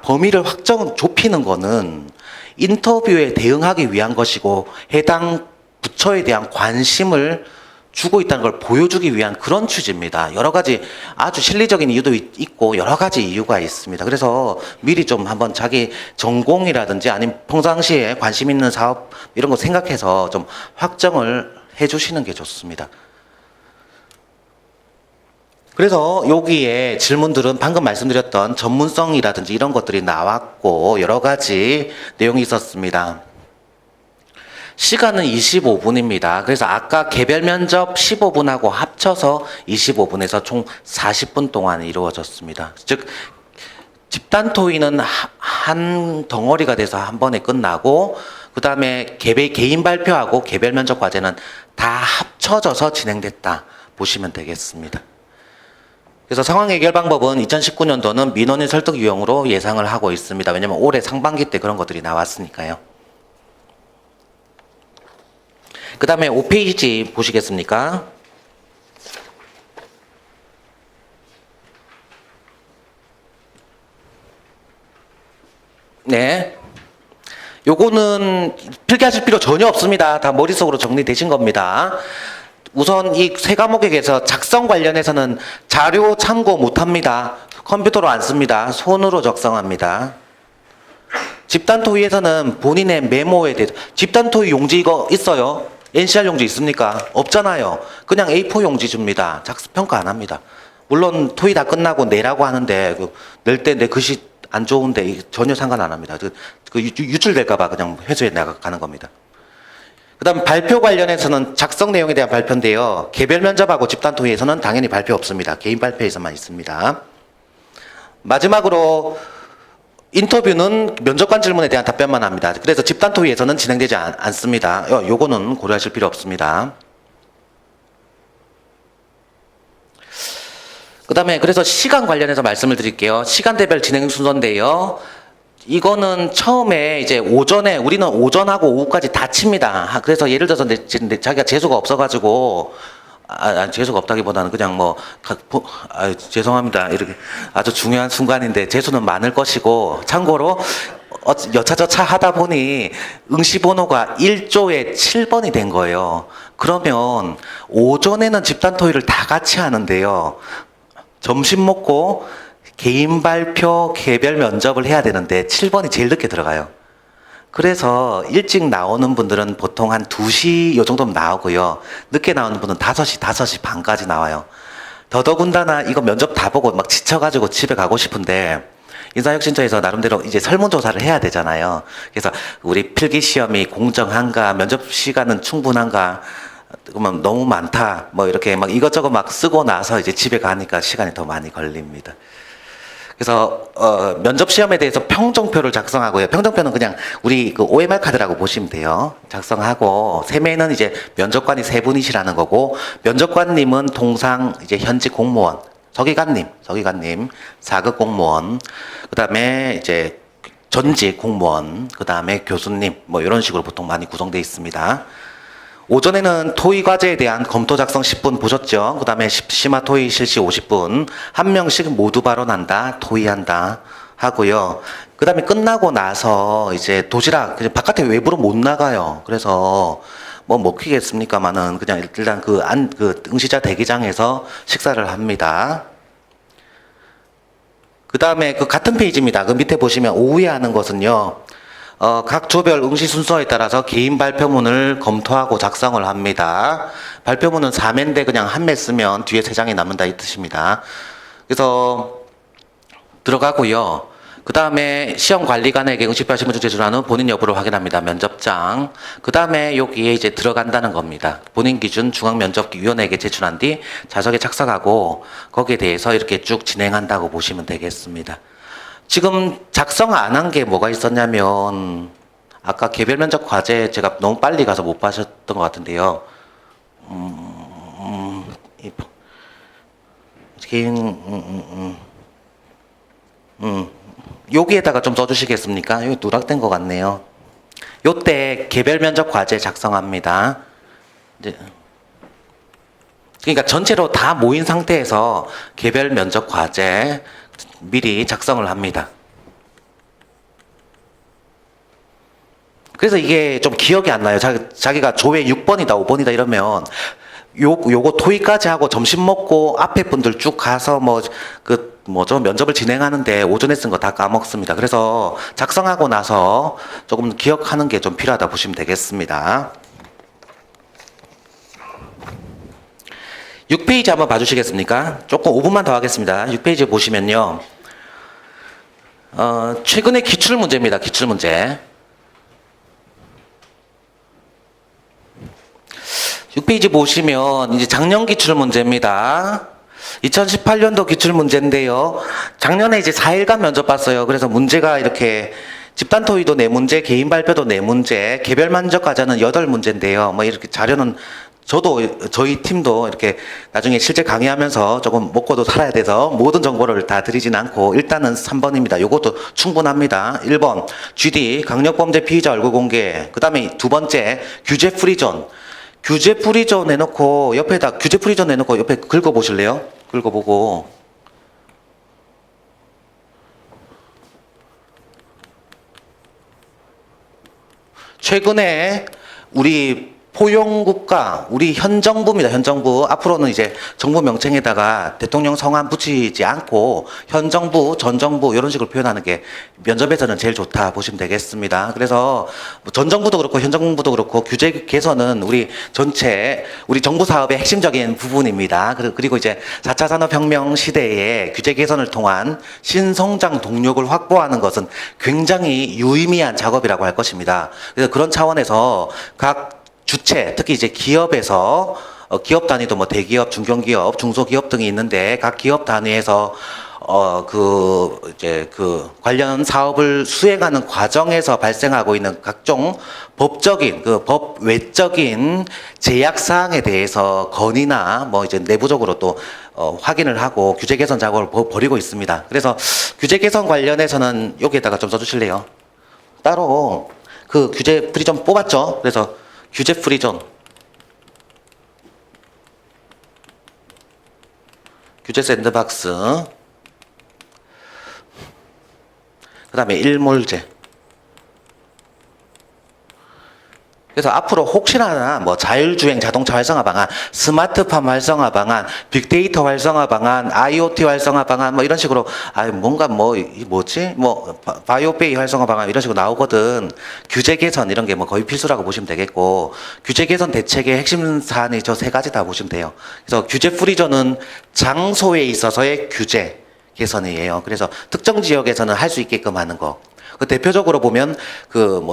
범위를 좁히는 거는 인터뷰에 대응하기 위한 것이고 해당 부처에 대한 관심을 주고 있다는 걸 보여주기 위한 그런 취지입니다. 여러 가지 아주 실리적인 이유도 있고 여러 가지 이유가 있습니다. 그래서 미리 좀 한번 자기 전공이라든지 아니면 평상시에 관심 있는 사업 이런 거 생각해서 좀 확정을 해 주시는 게 좋습니다. 그래서 여기에 질문들은 방금 말씀드렸던 전문성이라든지 이런 것들이 나왔고 여러 가지 내용이 있었습니다. 시간은 25분입니다. 그래서 아까 개별 면접 15분하고 합쳐서 25분에서 총 40분 동안 이루어졌습니다. 즉 집단 토의는 한 덩어리가 돼서 한 번에 끝나고 그 다음에 개인 발표하고 개별 면접 과제는 다 합쳐져서 진행됐다 보시면 되겠습니다. 그래서 상황 해결 방법은 2019년도는 민원인 설득 유형으로 예상을 하고 있습니다. 왜냐하면 올해 상반기 때 그런 것들이 나왔으니까요. 그 다음에 5페이지 보시겠습니까? 네. 요거는 필기하실 필요 전혀 없습니다. 다 머릿속으로 정리되신 겁니다. 우선 이 세 과목에 대해서 작성 관련해서는 자료 참고 못합니다. 컴퓨터로 안 씁니다. 손으로 작성합니다. 집단 토의에서는 본인의 메모에 대해서 집단 토의 용지 이거 있어요? NCR 용지 있습니까? 없잖아요. 그냥 A4 용지 줍니다. 평가 안 합니다. 물론 토의 다 끝나고 내라고 하는데 낼 때 내 글씨 안 좋은데 전혀 상관 안 합니다. 유출될까봐 그냥 회수해 나가는 겁니다. 그 다음 발표 관련해서는 작성 내용에 대한 발표인데요. 개별 면접하고 집단 토의에서는 당연히 발표 없습니다. 개인 발표에서만 있습니다. 마지막으로 인터뷰는 면접관 질문에 대한 답변만 합니다. 그래서 집단 토의에서는 진행되지 않습니다. 요거는 고려하실 필요 없습니다. 그 다음에 그래서 시간 관련해서 말씀을 드릴게요. 시간대별 진행 순서인데요. 이거는 처음에 이제 오전에 우리는 오전하고 오후까지 다 칩니다. 그래서 예를 들어서 자기가 재수가 없어가지고 재수가 없다기보다는 그냥 죄송합니다. 이렇게 아주 중요한 순간인데 재수는 많을 것이고 참고로 여차저차 하다 보니 응시번호가 1조에 7번이 된 거예요. 그러면 오전에는 집단 토의를 다 같이 하는데요. 점심 먹고 개인 발표, 개별 면접을 해야 되는데 7번이 제일 늦게 들어가요. 그래서 일찍 나오는 분들은 보통 한 2시 요 정도면 나오고요. 늦게 나오는 분은 5시 반까지 나와요. 더더군다나 이거 면접 다 보고 막 지쳐가지고 집에 가고 싶은데 인사혁신처에서 나름대로 이제 설문조사를 해야 되잖아요. 그래서 우리 필기시험이 공정한가, 면접 시간은 충분한가, 그러면 너무 많다, 이렇게 이것저것 쓰고 나서 이제 집에 가니까 시간이 더 많이 걸립니다. 그래서 면접 시험에 대해서 평정표를 작성하고요. 평정표는 그냥 우리 OMR 카드라고 보시면 돼요. 작성하고 세매는 이제 면접관이 3분이시라는 거고 면접관님은 통상 이제 현직 공무원, 서기관님, 4급 공무원, 그다음에 이제 전직 공무원, 그다음에 교수님 이런 식으로 보통 많이 구성되어 있습니다. 오전에는 토의 과제에 대한 검토 작성 10분 보셨죠? 그 다음에 심화 토의 실시 50분, 한 명씩 모두 발언한다, 토의한다 하고요. 그 다음에 끝나고 나서 이제 도시락, 바깥에 외부로 못 나가요. 그래서 먹히겠습니까만은 그냥 일단 응시자 대기장에서 식사를 합니다. 그 다음에 같은 페이지입니다. 그 밑에 보시면 오후에 하는 것은요. 각 조별 응시 순서에 따라서 개인 발표문을 검토하고 작성을 합니다. 발표문은 4매인데 그냥 한 매 쓰면 뒤에 3장이 남는다 이 뜻입니다. 그래서 들어가고요. 그 다음에 시험관리관에게 응시표 신분증 제출한 후 본인 여부를 확인합니다. 면접장. 그 다음에 여기에 이제 들어간다는 겁니다. 본인 기준 중앙면접위원회에게 제출한 뒤 자석에 착석하고 거기에 대해서 이렇게 쭉 진행한다고 보시면 되겠습니다. 지금 작성 안 한 게 뭐가 있었냐면 아까 개별 면접 과제 제가 너무 빨리 가서 못 봐셨던 것 같은데요. 개인 여기에다가 좀 써주시겠습니까? 여기 누락된 것 같네요. 요때 개별 면접 과제 작성합니다. 이제 그러니까 전체로 다 모인 상태에서 개별 면접 과제 미리 작성을 합니다. 그래서 이게 좀 기억이 안 나요. 자기가 조회 6번이다, 5번이다 이러면 요거 토의까지 하고 점심 먹고 앞에 분들 쭉 가서 면접을 진행하는데 오전에 쓴 거 다 까먹습니다. 그래서 작성하고 나서 조금 기억하는 게 좀 필요하다 보시면 되겠습니다. 6페이지 한번 봐주시겠습니까? 조금 5분만 더 하겠습니다. 6페이지 보시면요. 최근의 기출문제입니다. 기출문제. 6페이지 보시면 이제 작년 기출문제입니다. 2018년도 기출문제인데요. 작년에 이제 4일간 면접 봤어요. 그래서 문제가 이렇게 집단 토의도 4문제, 개인 발표도 4문제, 개별 만족 과제는 8문제인데요. 뭐 이렇게 자료는 저희 팀도 이렇게 나중에 실제 강의하면서 조금 먹고도 살아야 돼서 모든 정보를 다 드리진 않고 일단은 3번입니다. 요것도 충분합니다. 1번 GD 강력범죄 피의자 얼굴 공개. 그 다음에 2번째 규제 프리존. 규제 프리존 내놓고 옆에다 규제 프리존 내놓고 옆에 긁어보실래요? 긁어보고 최근에 우리 포용국가, 우리 현 정부입니다. 현 정부. 앞으로는 이제 정부 명칭에다가 대통령 성함 붙이지 않고 현 정부, 전 정부 이런 식으로 표현하는 게 면접에서는 제일 좋다 보시면 되겠습니다. 그래서 전 정부도 그렇고 현 정부도 그렇고 규제 개선은 우리 전체 우리 정부 사업의 핵심적인 부분입니다. 그리고 이제 4차 산업혁명 시대에 규제 개선을 통한 신성장 동력을 확보하는 것은 굉장히 유의미한 작업이라고 할 것입니다. 그래서 그런 차원에서 각 주체, 특히 이제 기업에서 기업 단위도 뭐 대기업, 중견기업, 중소기업 등이 있는데 각 기업 단위에서 관련 사업을 수행하는 과정에서 발생하고 있는 각종 법적인 법 외적인 제약 사항에 대해서 건의나 뭐 이제 내부적으로 또 확인을 하고 규제 개선 작업을 벌이고 있습니다. 그래서 규제 개선 관련해서는 여기에다가 좀 써주실래요? 따로 그 규제 프리존 뽑았죠. 그래서 규제 프리존, 규제 샌드박스, 그 다음에 일몰제. 그래서 앞으로 혹시나 뭐 자율주행 자동차 활성화 방안, 스마트팜 활성화 방안, 빅데이터 활성화 방안, IoT 활성화 방안 뭐 이런 식으로 뭔가 바이오페이 활성화 방안 이런 식으로 나오거든. 규제 개선 이런 게 뭐 거의 필수라고 보시면 되겠고 규제 개선 대책의 핵심 사안이 저 3가지다 보시면 돼요. 그래서 규제 프리존은 장소에 있어서의 규제 개선이에요. 그래서 특정 지역에서는 할 수 있게끔 하는 거. 그 대표적으로 보면 드론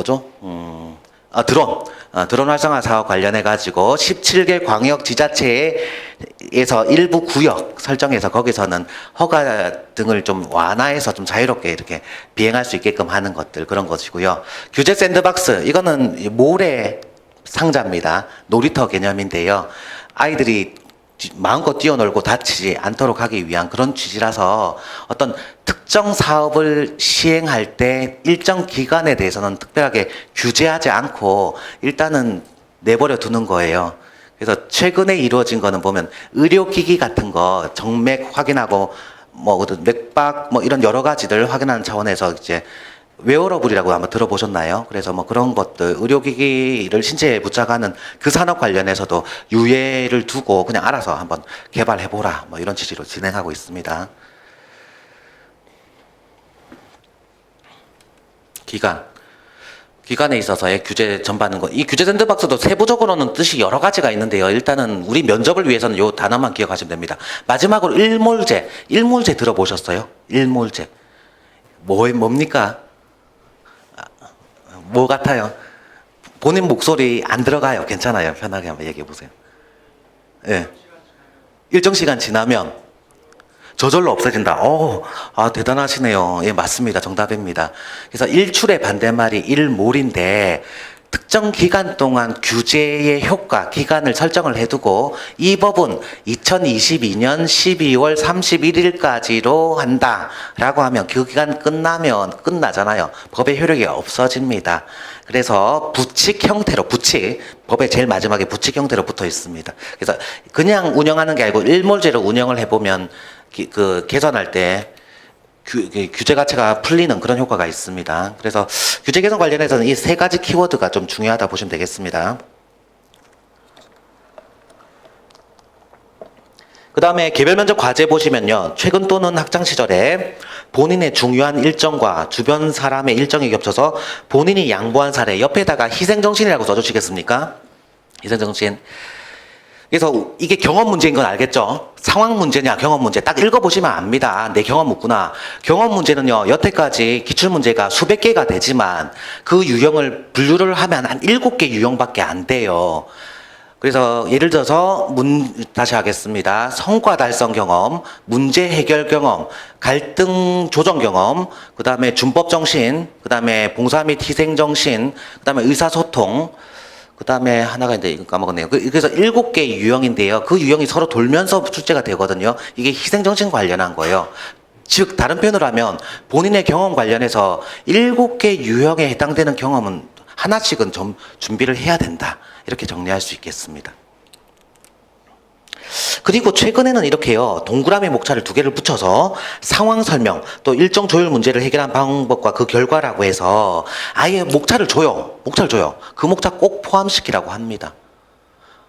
활성화 사업 관련해가지고 17개 광역 지자체에서 일부 구역 설정해서 거기서는 허가 등을 좀 완화해서 좀 자유롭게 이렇게 비행할 수 있게끔 하는 것들 그런 것이고요. 규제 샌드박스 이거는 모래 상자입니다. 놀이터 개념인데요. 아이들이 마음껏 뛰어놀고 다치지 않도록 하기 위한 그런 취지라서 어떤 특정 사업을 시행할 때 일정 기간에 대해서는 특별하게 규제하지 않고 일단은 내버려 두는 거예요. 그래서 최근에 이루어진 거는 보면 의료기기 같은 거 정맥 확인하고 맥박 이런 여러 가지들 확인하는 차원에서 이제 웨어러블이라고 한번 들어보셨나요? 그래서 뭐 그런 것들 의료기기를 신체에 부착하는 그 산업 관련해서도 유예를 두고 그냥 알아서 한번 개발해보라 뭐 이런 취지로 진행하고 있습니다. 기간 기간에 있어서의 규제 전반은 이 규제 샌드박스도 세부적으로는 뜻이 여러 가지가 있는데요. 일단은 우리 면접을 위해서는 요 단어만 기억하시면 됩니다. 마지막으로 일몰제. 일몰제 들어보셨어요? 일몰제. 뭡니까? 뭐 같아요? 본인 목소리 안 들어가요. 괜찮아요. 편하게 한번 얘기해 보세요. 예. 일정 시간 지나면 저절로 없어진다. 대단하시네요. 예, 맞습니다. 정답입니다. 그래서 일출의 반대말이 일몰인데 특정 기간 동안 규제의 효과, 기간을 설정을 해두고 이 법은 2022년 12월 31일까지로 한다라고 하면 그 기간 끝나면 끝나잖아요. 법의 효력이 없어집니다. 그래서 부칙 형태로, 법의 제일 마지막에 부칙 형태로 붙어 있습니다. 그래서 그냥 운영하는 게 아니고 일몰제로 운영을 해보면 개선할 때 규제 가치가 풀리는 그런 효과가 있습니다. 그래서 규제 개선 관련해서는 이 세 가지 키워드가 좀 중요하다 보시면 되겠습니다. 그 다음에 개별 면접 과제 보시면요. 최근 또는 학창 시절에 본인의 중요한 일정과 주변 사람의 일정이 겹쳐서 본인이 양보한 사례, 옆에다가 희생정신이라고 써주시겠습니까? 희생정신. 그래서 이게 경험 문제인 건 알겠죠? 상황 문제냐 경험 문제 딱 읽어보시면 압니다. 내 경험 묻구나. 경험 문제는요. 여태까지 기출문제가 수백 개가 되지만 그 유형을 분류를 하면 한 7개 유형밖에 안 돼요. 그래서 예를 들어서 다시 하겠습니다. 성과 달성 경험, 문제 해결 경험, 갈등 조정 경험, 그 다음에 준법 정신, 그 다음에 봉사 및 희생 정신, 그 다음에 의사소통, 그 다음에 하나가 있는데 이거 까먹었네요. 그래서 7개 유형인데요. 그 유형이 서로 돌면서 출제가 되거든요. 이게 희생정신 관련한 거예요. 즉 다른 표현으로 하면 본인의 경험 관련해서 7개 유형에 해당되는 경험은 하나씩은 좀 준비를 해야 된다. 이렇게 정리할 수 있겠습니다. 그리고 최근에는 이렇게요. 동그라미 목차를 2개를 붙여서 상황 설명 또 일정 조율 문제를 해결한 방법과 그 결과라고 해서 아예 목차를 줘요. 그 목차 꼭 포함시키라고 합니다.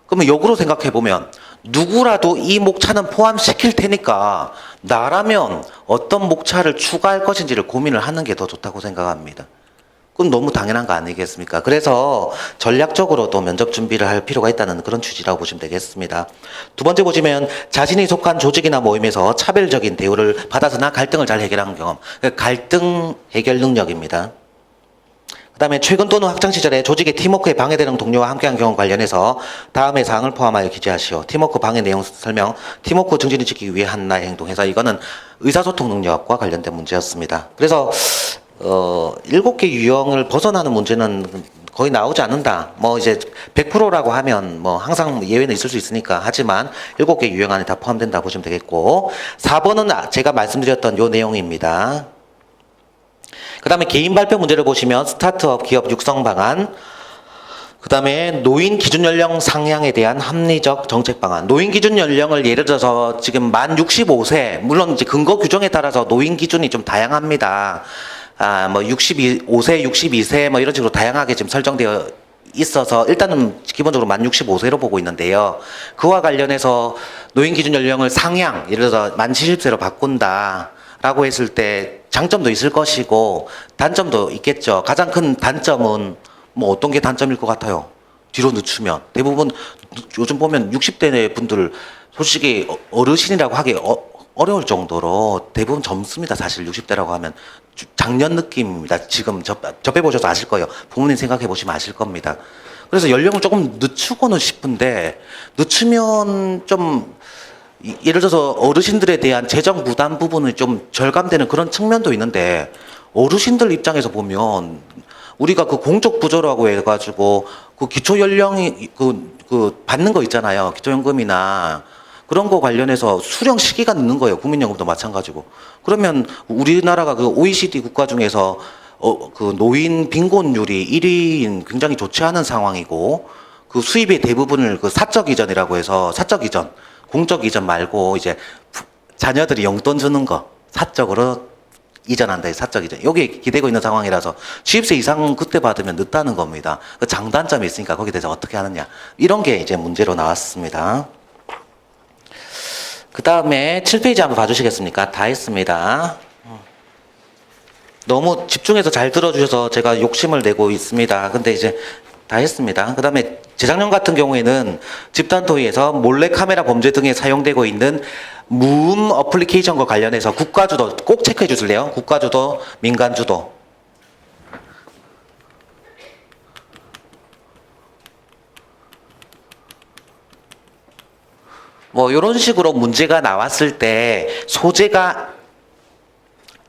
그러면 역으로 생각해 보면 누구라도 이 목차는 포함시킬 테니까 나라면 어떤 목차를 추가할 것인지를 고민을 하는 게 더 좋다고 생각합니다. 그건 너무 당연한 거 아니겠습니까? 그래서 전략적으로도 면접 준비를 할 필요가 있다는 그런 취지라고 보시면 되겠습니다. 두 번째 보시면 자신이 속한 조직이나 모임에서 차별적인 대우를 받아서나 갈등을 잘 해결하는 경험. 갈등 해결 능력입니다. 그 다음에 최근 또는 학창시절에 조직의 팀워크에 방해되는 동료와 함께한 경험 관련해서 다음의 사항을 포함하여 기재하시오. 팀워크 방해 내용 설명, 팀워크 정신을 지키기 위해 한 나의 행동해서 이거는 의사소통 능력과 관련된 문제였습니다. 그래서 7개 유형을 벗어나는 문제는 거의 나오지 않는다. 뭐 이제 100%라고 하면 뭐 항상 예외는 있을 수 있으니까 하지만 7개 유형 안에 다 포함된다 보시면 되겠고 4번은 제가 말씀드렸던 요 내용입니다. 그 다음에 개인 발표 문제를 보시면 스타트업 기업 육성 방안 그 다음에 노인 기준 연령 상향에 대한 합리적 정책 방안. 노인 기준 연령을 예를 들어서 지금 만 65세 물론 이제 근거 규정에 따라서 노인 기준이 좀 다양합니다. 뭐 65세, 62세 뭐 이런 식으로 다양하게 지금 설정되어 있어서 일단은 기본적으로 만 65세로 보고 있는데요. 그와 관련해서 노인 기준 연령을 상향, 예를 들어서 만 70세로 바꾼다라고 했을 때 장점도 있을 것이고 단점도 있겠죠. 가장 큰 단점은 뭐 어떤 게 단점일 것 같아요? 뒤로 늦추면 대부분 요즘 보면 60대 분들 솔직히 어르신이라고 하기 어려울 정도로 대부분 젊습니다. 사실 60대라고 하면 작년 느낌입니다. 지금 접해보셔서 아실 거예요. 부모님 생각해 보시면 아실 겁니다. 그래서 연령을 조금 늦추고는 싶은데 늦추면 좀 예를 들어서 어르신들에 대한 재정 부담 부분이 좀 절감되는 그런 측면도 있는데 어르신들 입장에서 보면 우리가 그 공적 부조라고 해가지고 그 기초 연령이 그 받는 거 있잖아요. 기초연금이나 그런 거 관련해서 수령 시기가 늦는 거예요. 국민연금도 마찬가지고. 그러면 우리나라가 그 OECD 국가 중에서 그 노인 빈곤율이 1위인 굉장히 좋지 않은 상황이고 그 수입의 대부분을 그 사적 이전이라고 해서 사적 이전, 공적 이전 말고 이제 자녀들이 용돈 주는 거 사적으로 이전한다. 사적 이전. 여기에 기대고 있는 상황이라서 취입세 이상 그때 받으면 늦다는 겁니다. 그 장단점이 있으니까 거기에 대해서 어떻게 하느냐. 이런 게 이제 문제로 나왔습니다. 그 다음에 7페이지 한번 봐주시겠습니까? 다 했습니다. 너무 집중해서 잘 들어주셔서 제가 욕심을 내고 있습니다. 근데 이제 다 했습니다. 그 다음에 재작년 같은 경우에는 집단 토의에서 몰래카메라 범죄 등에 사용되고 있는 무음 어플리케이션과 관련해서 국가주도 꼭 체크해 주실래요? 국가주도, 민간주도. 뭐 이런 식으로 문제가 나왔을 때 소재가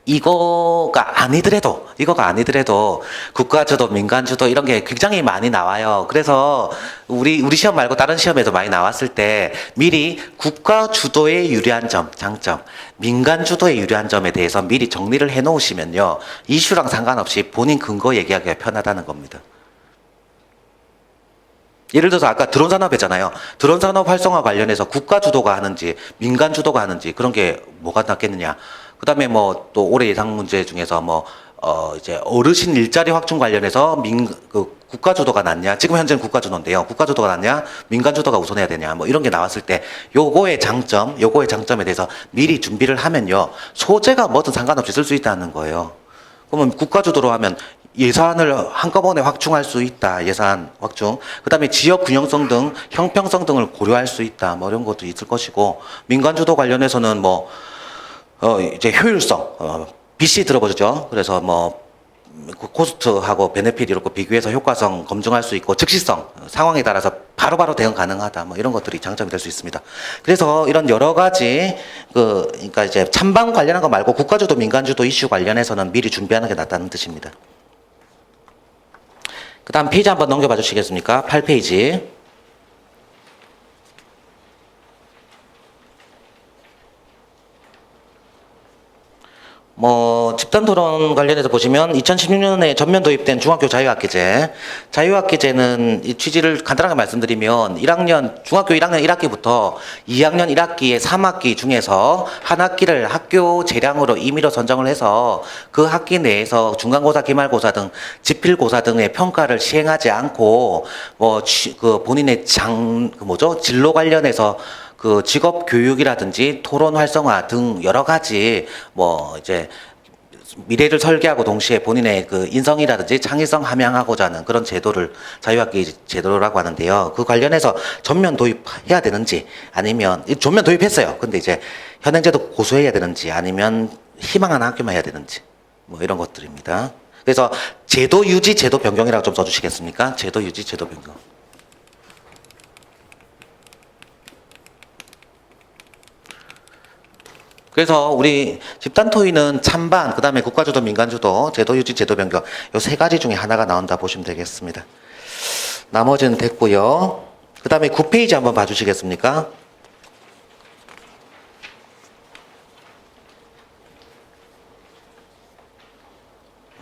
이거가 아니더라도 국가주도, 민간주도 이런 게 굉장히 많이 나와요. 그래서 우리 시험 말고 다른 시험에도 많이 나왔을 때 미리 국가주도의 유리한 점, 장점, 민간주도의 유리한 점에 대해서 미리 정리를 해 놓으시면요. 이슈랑 상관없이 본인 근거 얘기하기가 편하다는 겁니다. 예를 들어서 아까 드론 산업 했잖아요. 드론 산업 활성화 관련해서 국가 주도가 하는지 민간 주도가 하는지 그런 게 뭐가 낫겠느냐. 그다음에 뭐 또 올해 예상 문제 중에서 뭐 이제 어르신 일자리 확충 관련해서 국가 주도가 낫냐. 지금 현재는 국가 주도인데요. 국가 주도가 낫냐, 민간 주도가 우선해야 되냐. 뭐 이런 게 나왔을 때 요거의 장점에 대해서 미리 준비를 하면요. 소재가 뭐든 상관없이 쓸 수 있다는 거예요. 그러면 국가 주도로 하면 예산을 한꺼번에 확충할 수 있다. 예산 확충. 그 다음에 지역 균형성 등 형평성 등을 고려할 수 있다. 뭐 이런 것도 있을 것이고, 민간 주도 관련해서는 뭐, 이제 효율성, BC 들어보셨죠? 그래서 뭐, 코스트하고 베네핏 이렇게 비교해서 효과성 검증할 수 있고, 즉시성, 상황에 따라서 바로바로 대응 가능하다. 뭐 이런 것들이 장점이 될 수 있습니다. 그래서 이런 여러 가지, 그러니까 이제 찬방 관련한 거 말고 국가주도, 민간주도 이슈 관련해서는 미리 준비하는 게 낫다는 뜻입니다. 그 다음 페이지 한번 넘겨봐 주시겠습니까? 8페이지. 뭐 집단 토론 관련해서 보시면 2016년에 전면 도입된 중학교 자유학기제는 이 취지를 간단하게 말씀드리면 중학교 1학년 1학기부터 2학년 1학기의 3학기 중에서 한 학기를 학교 재량으로 임의로 선정을 해서 그 학기 내에서 중간고사, 기말고사 등 지필고사 등의 평가를 시행하지 않고 본인의 진로 관련해서 그 직업 교육이라든지 토론 활성화 등 여러 가지 뭐 이제 미래를 설계하고 동시에 본인의 그 인성이라든지 창의성 함양하고자 하는 그런 제도를 자유학기 제도라고 하는데요. 그 관련해서 전면 도입해야 되는지 아니면 전면 도입했어요. 근데 이제 현행제도 고수해야 되는지 아니면 희망하는 학교만 해야 되는지 뭐 이런 것들입니다. 그래서 제도 유지, 제도 변경이라고 좀 써주시겠습니까? 제도 유지, 제도 변경. 그래서 우리 집단 토의는 찬반, 그 다음에 국가주도, 민간주도, 제도 유지, 제도 변경 요 세 가지 중에 하나가 나온다 보시면 되겠습니다. 나머지는 됐고요. 그 다음에 9페이지 한번 봐주시겠습니까?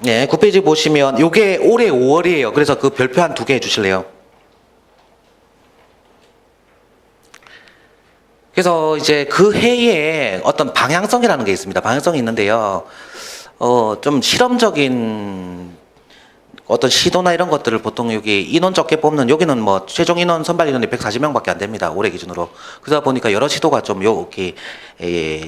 네, 9페이지 보시면 요게 올해 5월이에요. 그래서 그 별표 한 2개 해주실래요? 그래서 이제 그 해에 어떤 방향성이라는 게 있습니다. 방향성이 있는데요. 좀 실험적인 어떤 시도나 이런 것들을 보통 여기 인원 적게 뽑는, 여기는 뭐 최종 인원 선발 인원이 140명밖에 안 됩니다. 올해 기준으로. 그러다 보니까 여러 시도가 좀 여기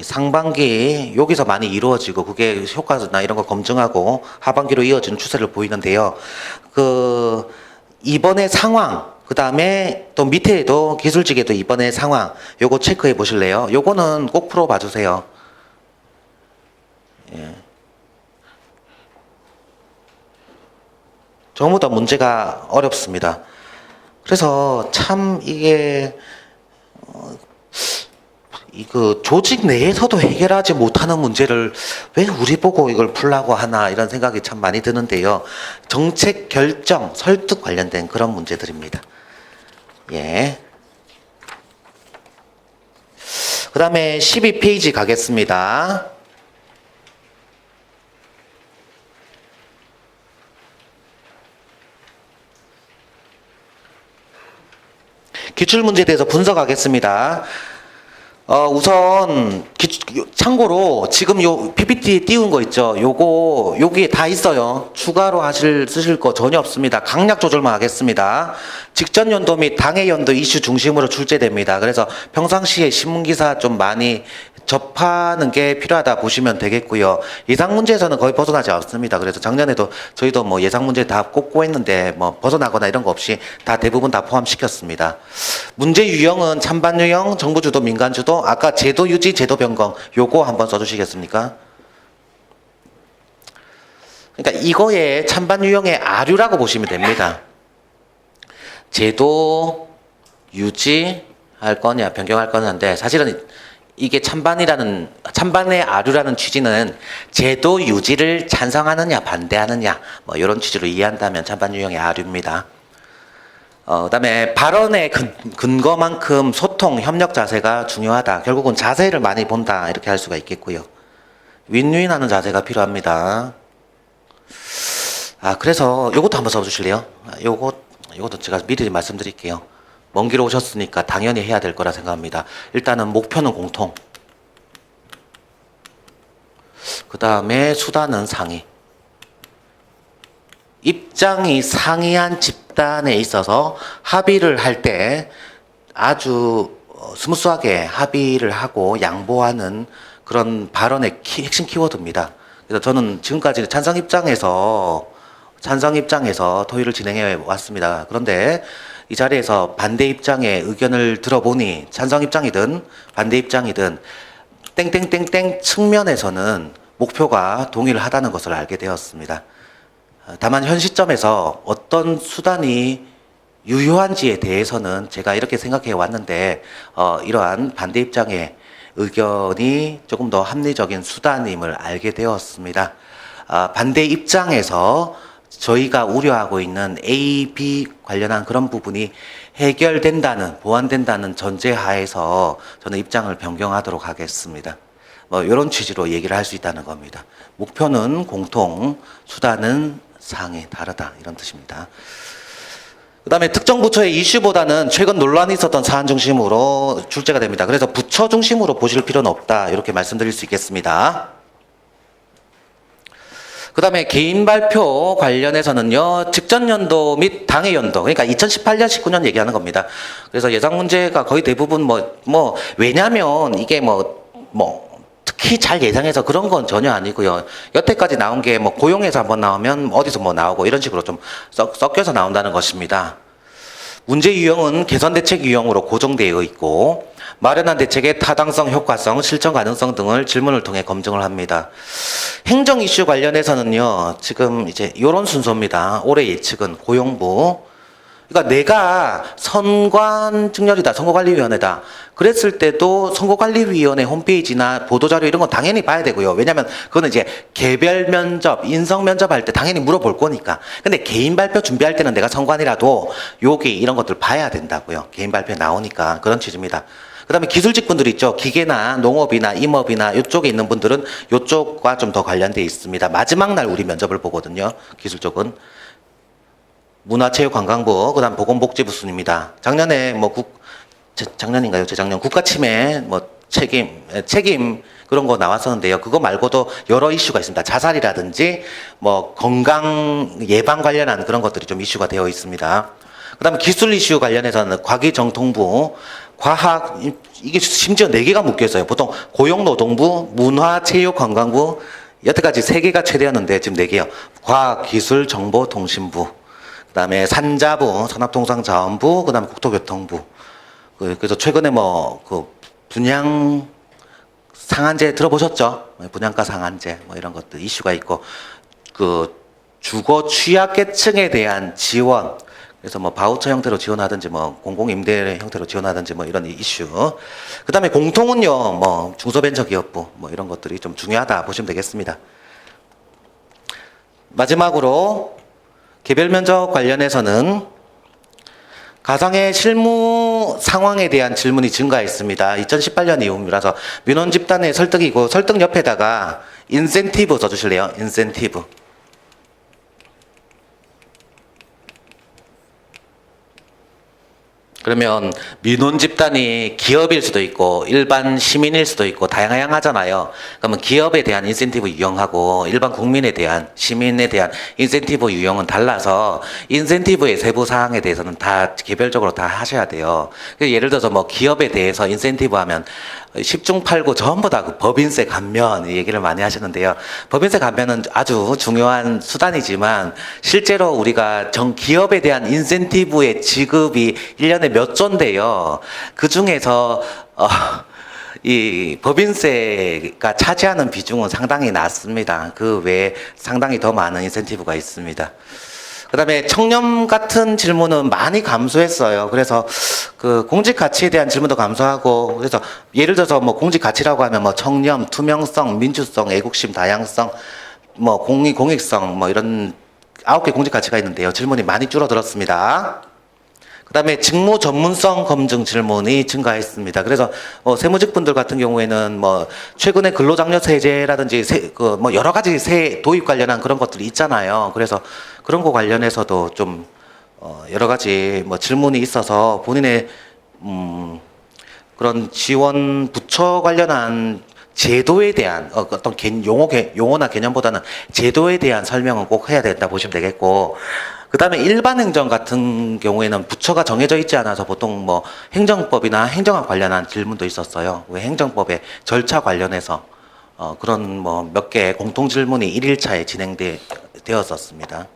상반기 여기서 많이 이루어지고 그게 효과나 이런 거 검증하고 하반기로 이어지는 추세를 보이는데요. 이번의 상황, 그 다음에 또 밑에도 기술직에도 이번에 상황 요거 체크해 보실래요? 요거는 꼭 풀어봐 주세요. 예. 전부 다 문제가 어렵습니다. 그래서 참 이게 조직 내에서도 해결하지 못하는 문제를 왜 우리 보고 이걸 풀라고 하나 이런 생각이 참 많이 드는데요. 정책 결정, 설득 관련된 그런 문제들입니다. 예. 그 다음에 12페이지 가겠습니다. 기출문제에 대해서 분석하겠습니다. 우선 참고로 지금 요 PPT에 띄운 거 있죠. 여기에 다 있어요. 추가로 쓰실 거 전혀 없습니다. 강약 조절만 하겠습니다. 직전 연도 및 당해 연도 이슈 중심으로 출제됩니다. 그래서 평상시에 신문 기사 좀 많이 접하는 게 필요하다 보시면 되겠고요. 예상 문제에서는 거의 벗어나지 않습니다. 그래서 작년에도 저희도 뭐 예상 문제 다 꼽고 했는데 뭐 벗어나거나 이런 거 없이 다 대부분 다 포함시켰습니다. 문제 유형은 찬반 유형, 정부 주도, 민간 주도, 아까 제도 유지, 제도 변경 요거 한번 써주시겠습니까? 그러니까 이거에 찬반 유형의 아류라고 보시면 됩니다. 제도 유지할 거냐 변경할 거냐인데 사실은 이게 찬반의 아류라는 취지는 제도 유지를 찬성하느냐 반대하느냐 뭐 이런 취지로 이해한다면 찬반 유형의 아류입니다. 그다음에 발언의 근거만큼 소통, 협력 자세가 중요하다. 결국은 자세를 많이 본다 이렇게 할 수가 있겠고요. 윈윈하는 자세가 필요합니다. 그래서 요것도 한번 써주실래요? 요것도 제가 미리 말씀드릴게요. 먼 길 오셨으니까 당연히 해야 될 거라 생각합니다. 일단은 목표는 공통. 그 다음에 수단은 상위. 입장이 상이한 집단에 있어서 합의를 할 때 아주 스무스하게 합의를 하고 양보하는 그런 발언의 핵심 키워드입니다. 그래서 저는 지금까지 찬성 입장에서 토의를 진행해 왔습니다. 그런데 이 자리에서 반대 입장의 의견을 들어보니 찬성 입장이든 반대 입장이든 땡땡땡땡 측면에서는 목표가 동일하다는 것을 알게 되었습니다. 다만 현 시점에서 어떤 수단이 유효한지에 대해서는 제가 이렇게 생각해 왔는데 이러한 반대 입장의 의견이 조금 더 합리적인 수단임을 알게 되었습니다. 반대 입장에서 저희가 우려하고 있는 A, B 관련한 그런 부분이 보완된다는 전제하에서 저는 입장을 변경하도록 하겠습니다. 뭐 이런 취지로 얘기를 할 수 있다는 겁니다. 목표는 공통, 수단은 상이 다르다 이런 뜻입니다. 그 다음에 특정 부처의 이슈보다는 최근 논란이 있었던 사안 중심으로 출제가 됩니다. 그래서 부처 중심으로 보실 필요는 없다 이렇게 말씀드릴 수 있겠습니다. 그 다음에 개인 발표 관련해서는요, 직전 연도 및 당해 연도, 그러니까 2018년, 19년 얘기하는 겁니다. 그래서 예상 문제가 거의 대부분 왜냐면 이게 특히 잘 예상해서 그런 건 전혀 아니고요. 여태까지 나온 게 고용에서 한번 나오면 어디서 나오고 이런 식으로 좀 섞여서 나온다는 것입니다. 문제 유형은 개선 대책 유형으로 고정되어 있고, 마련한 대책의 타당성, 효과성, 실천 가능성 등을 질문을 통해 검증을 합니다. 행정 이슈 관련해서는요, 지금 이제 이런 순서입니다. 올해 예측은 고용부. 그러니까 내가 선관증렬이다, 선거관리위원회다. 그랬을 때도 선거관리위원회 홈페이지나 보도자료 이런 건 당연히 봐야 되고요. 왜냐면 그거는 이제 개별 면접, 인성 면접할 때 당연히 물어볼 거니까. 근데 개인 발표 준비할 때는 내가 선관이라도 여기 이런 것들 봐야 된다고요. 개인 발표에 나오니까 그런 취지입니다. 그 다음에 기술직분들 있죠. 기계나 농업이나 임업이나 이쪽에 있는 분들은 이쪽과 좀 더 관련되어 있습니다. 마지막 날 우리 면접을 보거든요. 기술 쪽은. 문화체육관광부, 그 다음 보건복지부 순입니다. 작년에 작년인가요? 재작년 국가침해 책임 그런 거 나왔었는데요. 그거 말고도 여러 이슈가 있습니다. 자살이라든지 건강 예방 관련한 그런 것들이 좀 이슈가 되어 있습니다. 그 다음에 기술 이슈 관련해서는 과기정통부, 과학, 이게 심지어 4개가 묶여 있어요. 보통 고용노동부, 문화체육관광부, 여태까지 3개가 최대였는데 지금 4개요. 과학기술정보통신부, 그 다음에 산자부, 산업통상자원부, 그 다음에 국토교통부. 그래서 최근에 분양 상한제 들어보셨죠? 분양가 상한제, 이런 것들 이슈가 있고, 주거 취약계층에 대한 지원, 그래서 바우처 형태로 지원하든지 공공임대 형태로 지원하든지 이런 이슈. 그 다음에 공통은요, 중소벤처기업부 이런 것들이 좀 중요하다 보시면 되겠습니다. 마지막으로 개별 면접 관련해서는 가상의 실무 상황에 대한 질문이 증가했습니다. 2018년 이후라서 민원 집단의 설득이고 설득 옆에다가 인센티브 써주실래요? 인센티브. 그러면 민원 집단이 기업일 수도 있고 일반 시민일 수도 있고 다양하잖아요. 그러면 기업에 대한 인센티브 유형하고 일반 국민에 대한 시민에 대한 인센티브 유형은 달라서 인센티브의 세부 사항에 대해서는 다 개별적으로 다 하셔야 돼요. 예를 들어서 기업에 대해서 인센티브 하면 십중팔구 전부 다 그 법인세 감면 얘기를 많이 하시는데요. 법인세 감면은 아주 중요한 수단이지만 실제로 우리가 기업에 대한 인센티브의 지급이 1년에 몇 조인데요. 그 중에서 이 법인세가 차지하는 비중은 상당히 낮습니다. 그 외에 상당히 더 많은 인센티브가 있습니다. 그다음에 청렴 같은 질문은 많이 감소했어요. 그래서 그 공직 가치에 대한 질문도 감소하고, 그래서 예를 들어서 뭐 공직 가치라고 하면 뭐 청렴, 투명성, 민주성, 애국심, 다양성, 뭐 공익성 뭐 이런 9개 공직 가치가 있는데요. 질문이 많이 줄어들었습니다. 그다음에 직무 전문성 검증 질문이 증가했습니다. 그래서 세무직분들 같은 경우에는 뭐 최근에 근로장려세제라든지 뭐 여러 가지 세 도입 관련한 그런 것들이 있잖아요. 그래서 그런 거 관련해서도 좀 여러 가지 뭐 질문이 있어서 본인의 그런 지원 부처 관련한 제도에 대한 어떤 용어나 개념보다는 제도에 대한 설명은 꼭 해야 된다 보시면 되겠고, 그 다음에 일반 행정 같은 경우에는 부처가 정해져 있지 않아서 보통 뭐 행정법이나 행정학 관련한 질문도 있었어요. 왜 행정법의 절차 관련해서 그런 뭐 몇 개 공통 질문이 1일차에 진행되었었습니다.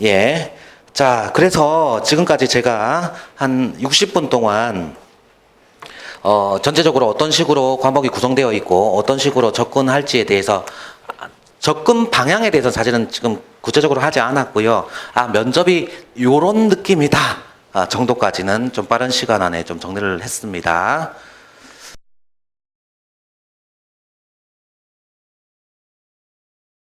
예. 자, 그래서 지금까지 제가 한 60분 동안 전체적으로 어떤 식으로 과목이 구성되어 있고 어떤 식으로 접근할지에 대해서, 접근 방향에 대해서 사실은 지금 구체적으로 하지 않았고요. 면접이 요런 느낌이다 정도까지는 좀 빠른 시간 안에 좀 정리를 했습니다.